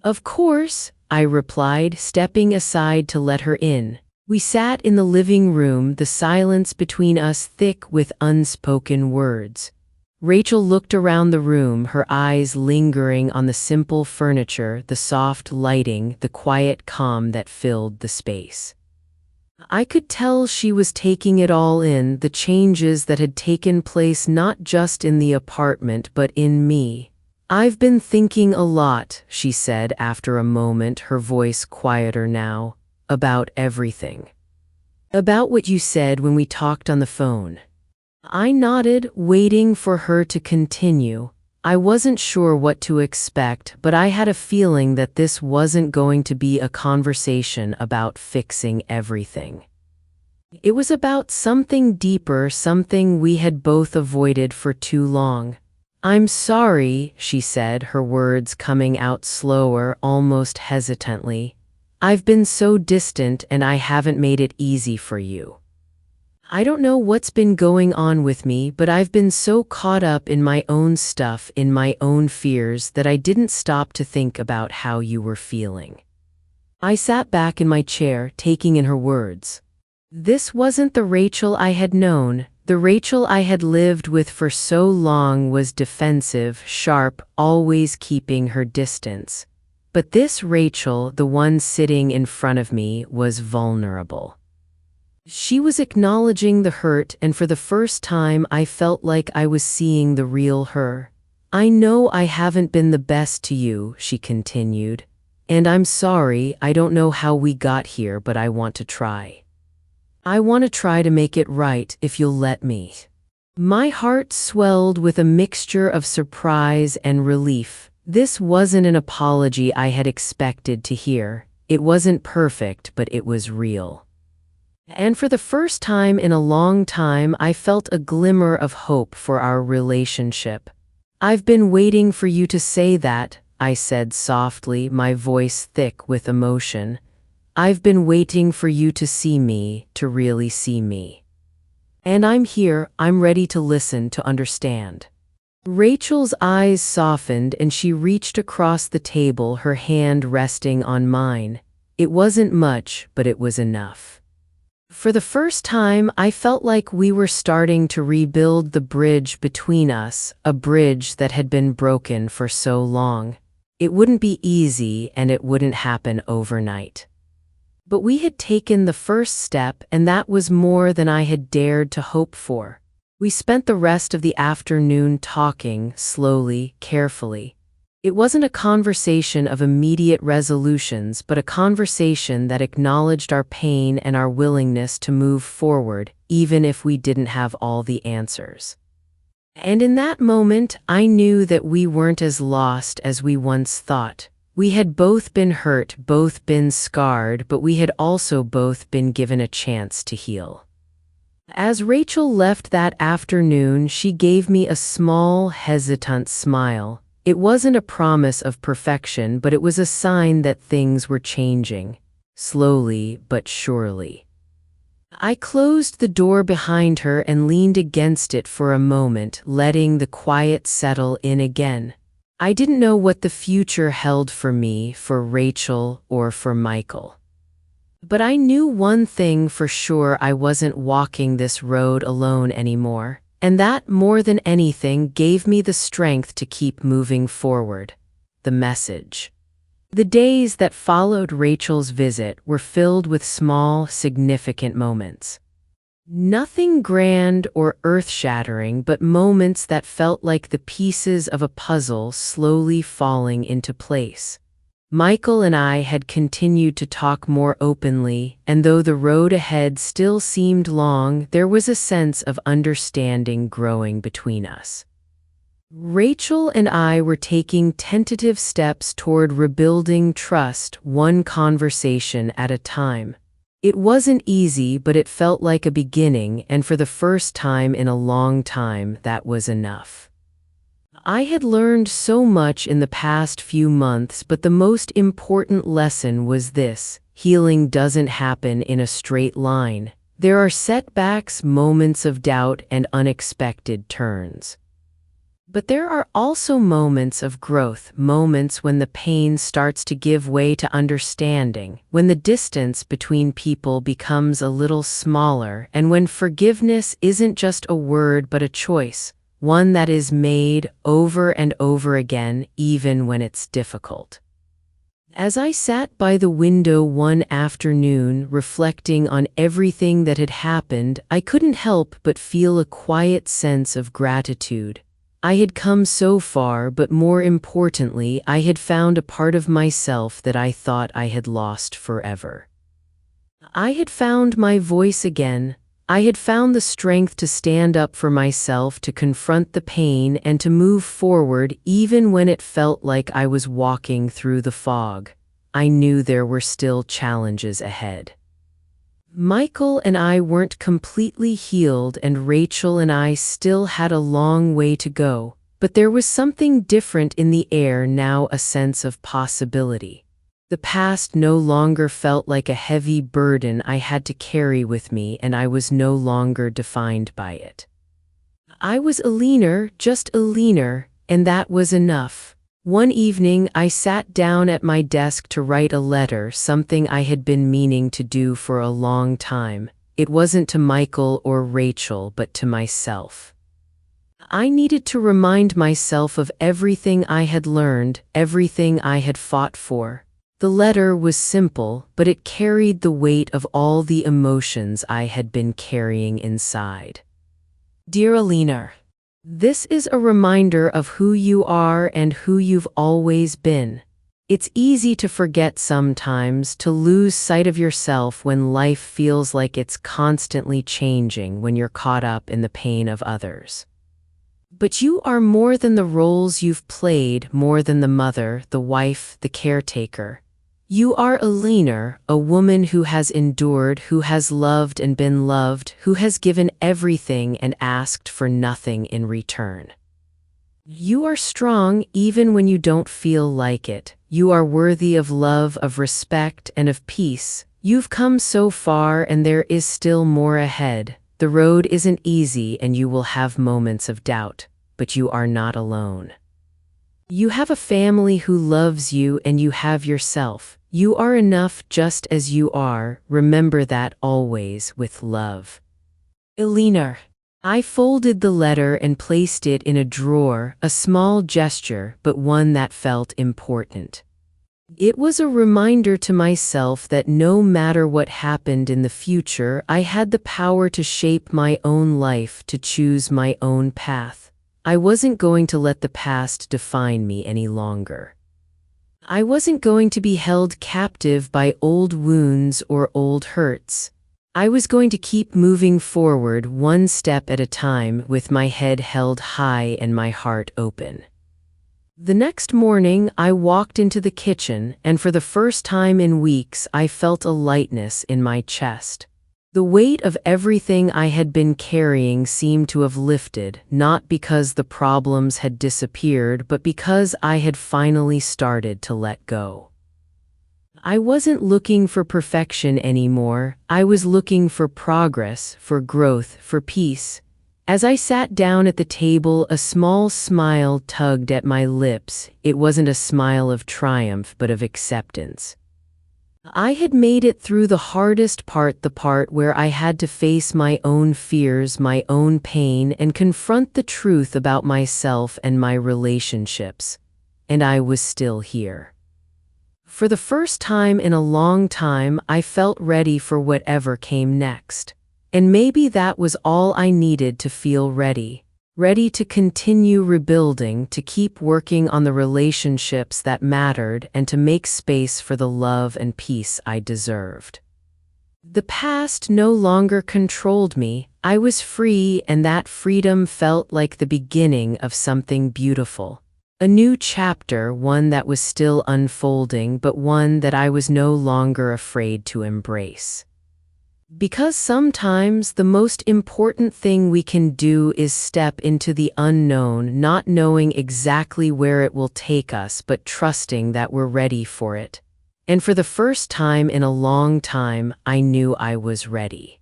"Of course," I replied, stepping aside to let her in. We sat in the living room, the silence between us thick with unspoken words. Rachel looked around the room, her eyes lingering on the simple furniture, the soft lighting, the quiet calm that filled the space. I could tell she was taking it all in, the changes that had taken place not just in the apartment but in me. "I've been thinking a lot," she said after a moment, her voice quieter now, "about everything. About what you said when we talked on the phone." I nodded, waiting for her to continue. I wasn't sure what to expect, but I had a feeling that this wasn't going to be a conversation about fixing everything. It was about something deeper, something we had both avoided for too long. "I'm sorry," she said, her words coming out slower, almost hesitantly. "I've been so distant and I haven't made it easy for you. I don't know what's been going on with me, but I've been so caught up in my own stuff, in my own fears, that I didn't stop to think about how you were feeling." I sat back in my chair, taking in her words. This wasn't the Rachel I had known. The Rachel I had lived with for so long was defensive, sharp, always keeping her distance. But this Rachel, the one sitting in front of me, was vulnerable. She was acknowledging the hurt, and for the first time I felt like I was seeing the real her. "I know I haven't been the best to you," she continued. "And I'm sorry, I don't know how we got here, but I want to try. I want to try to make it right, if you'll let me." My heart swelled with a mixture of surprise and relief. This wasn't an apology I had expected to hear. It wasn't perfect, but it was real. And for the first time in a long time, I felt a glimmer of hope for our relationship. "I've been waiting for you to say that," I said softly, my voice thick with emotion. "I've been waiting for you to see me, to really see me. And I'm here, I'm ready to listen, to understand." Rachel's eyes softened and she reached across the table, her hand resting on mine. It wasn't much, but it was enough. For the first time, I felt like we were starting to rebuild the bridge between us, a bridge that had been broken for so long. It wouldn't be easy and it wouldn't happen overnight. But we had taken the first step, and that was more than I had dared to hope for. We spent the rest of the afternoon talking, slowly, carefully. It wasn't a conversation of immediate resolutions, but a conversation that acknowledged our pain and our willingness to move forward, even if we didn't have all the answers. And in that moment, I knew that we weren't as lost as we once thought. We had both been hurt, both been scarred, but we had also both been given a chance to heal. As Rachel left that afternoon, she gave me a small, hesitant smile. It wasn't a promise of perfection, but it was a sign that things were changing, slowly but surely. I closed the door behind her and leaned against it for a moment, letting the quiet settle in again. I didn't know what the future held for me, for Rachel, or for Michael. But I knew one thing for sure: I wasn't walking this road alone anymore. And that, more than anything, gave me the strength to keep moving forward. The message. The days that followed Rachel's visit were filled with small, significant moments. Nothing grand or earth-shattering, but moments that felt like the pieces of a puzzle slowly falling into place. Michael and I had continued to talk more openly, and though the road ahead still seemed long, there was a sense of understanding growing between us. Rachel and I were taking tentative steps toward rebuilding trust, one conversation at a time. It wasn't easy, but it felt like a beginning, and for the first time in a long time, that was enough. I had learned so much in the past few months, but the most important lesson was this: healing doesn't happen in a straight line. There are setbacks, moments of doubt, and unexpected turns. But there are also moments of growth, moments when the pain starts to give way to understanding, when the distance between people becomes a little smaller, and when forgiveness isn't just a word but a choice. One that is made over and over again, even when it's difficult. As I sat by the window one afternoon reflecting on everything that had happened, I couldn't help but feel a quiet sense of gratitude. I had come so far, but more importantly, I had found a part of myself that I thought I had lost forever. I had found my voice again. I had found the strength to stand up for myself, to confront the pain, and to move forward even when it felt like I was walking through the fog. I knew there were still challenges ahead. Michael and I weren't completely healed, and Rachel and I still had a long way to go, but there was something different in the air now, a sense of possibility. The past no longer felt like a heavy burden I had to carry with me, and I was no longer defined by it. I was a leaner, just a leaner, and that was enough. One evening, I sat down at my desk to write a letter, something I had been meaning to do for a long time. It wasn't to Michael or Rachel, but to myself. I needed to remind myself of everything I had learned, everything I had fought for. The letter was simple, but it carried the weight of all the emotions I had been carrying inside. Dear Alina, this is a reminder of who you are and who you've always been. It's easy to forget sometimes, to lose sight of yourself when life feels like it's constantly changing, when you're caught up in the pain of others. But you are more than the roles you've played, more than the mother, the wife, the caretaker. You are a leaner, a woman who has endured, who has loved and been loved, who has given everything and asked for nothing in return. You are strong even when you don't feel like it. You are worthy of love, of respect, and of peace. You've come so far, and there is still more ahead. The road isn't easy, and you will have moments of doubt, but you are not alone. You have a family who loves you, and you have yourself. You are enough just as you are. Remember that always, with love. Alina. I folded the letter and placed it in a drawer, a small gesture, but one that felt important. It was a reminder to myself that no matter what happened in the future, I had the power to shape my own life, to choose my own path. I wasn't going to let the past define me any longer. I wasn't going to be held captive by old wounds or old hurts. I was going to keep moving forward, one step at a time, with my head held high and my heart open. The next morning, I walked into the kitchen, and for the first time in weeks, I felt a lightness in my chest. The weight of everything I had been carrying seemed to have lifted, not because the problems had disappeared, but because I had finally started to let go. I wasn't looking for perfection anymore. I was looking for progress, for growth, for peace. As I sat down at the table, a small smile tugged at my lips. It wasn't a smile of triumph, but of acceptance. I had made it through the hardest part, the part where I had to face my own fears, my own pain, and confront the truth about myself and my relationships. And I was still here. For the first time in a long time, I felt ready for whatever came next. And maybe that was all I needed to feel ready. Ready to continue rebuilding, to keep working on the relationships that mattered, and to make space for the love and peace I deserved. The past no longer controlled me. I was free, and that freedom felt like the beginning of something beautiful. A new chapter, one that was still unfolding, but one that I was no longer afraid to embrace. Because sometimes the most important thing we can do is step into the unknown, not knowing exactly where it will take us, but trusting that we're ready for it. And for the first time in a long time, I knew I was ready.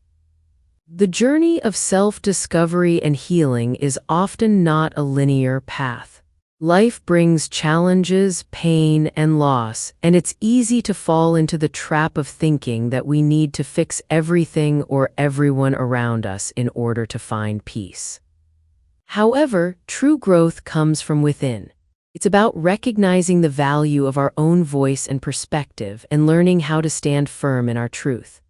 The journey of self-discovery and healing is often not a linear path. Life brings challenges, pain, and loss, and it's easy to fall into the trap of thinking that we need to fix everything or everyone around us in order to find peace. However, true growth comes from within. It's about recognizing the value of our own voice and perspective and learning how to stand firm in our truth.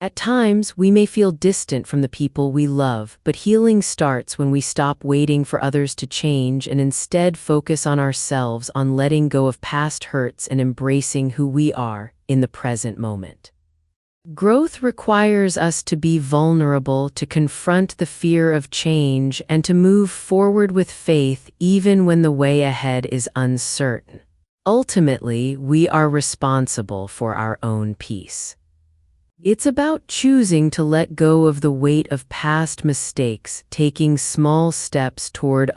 At times, we may feel distant from the people we love, but healing starts when we stop waiting for others to change and instead focus on ourselves, on letting go of past hurts and embracing who we are in the present moment. Growth requires us to be vulnerable, to confront the fear of change, and to move forward with faith even when the way ahead is uncertain. Ultimately, we are responsible for our own peace. It's about choosing to let go of the weight of past mistakes, taking small steps toward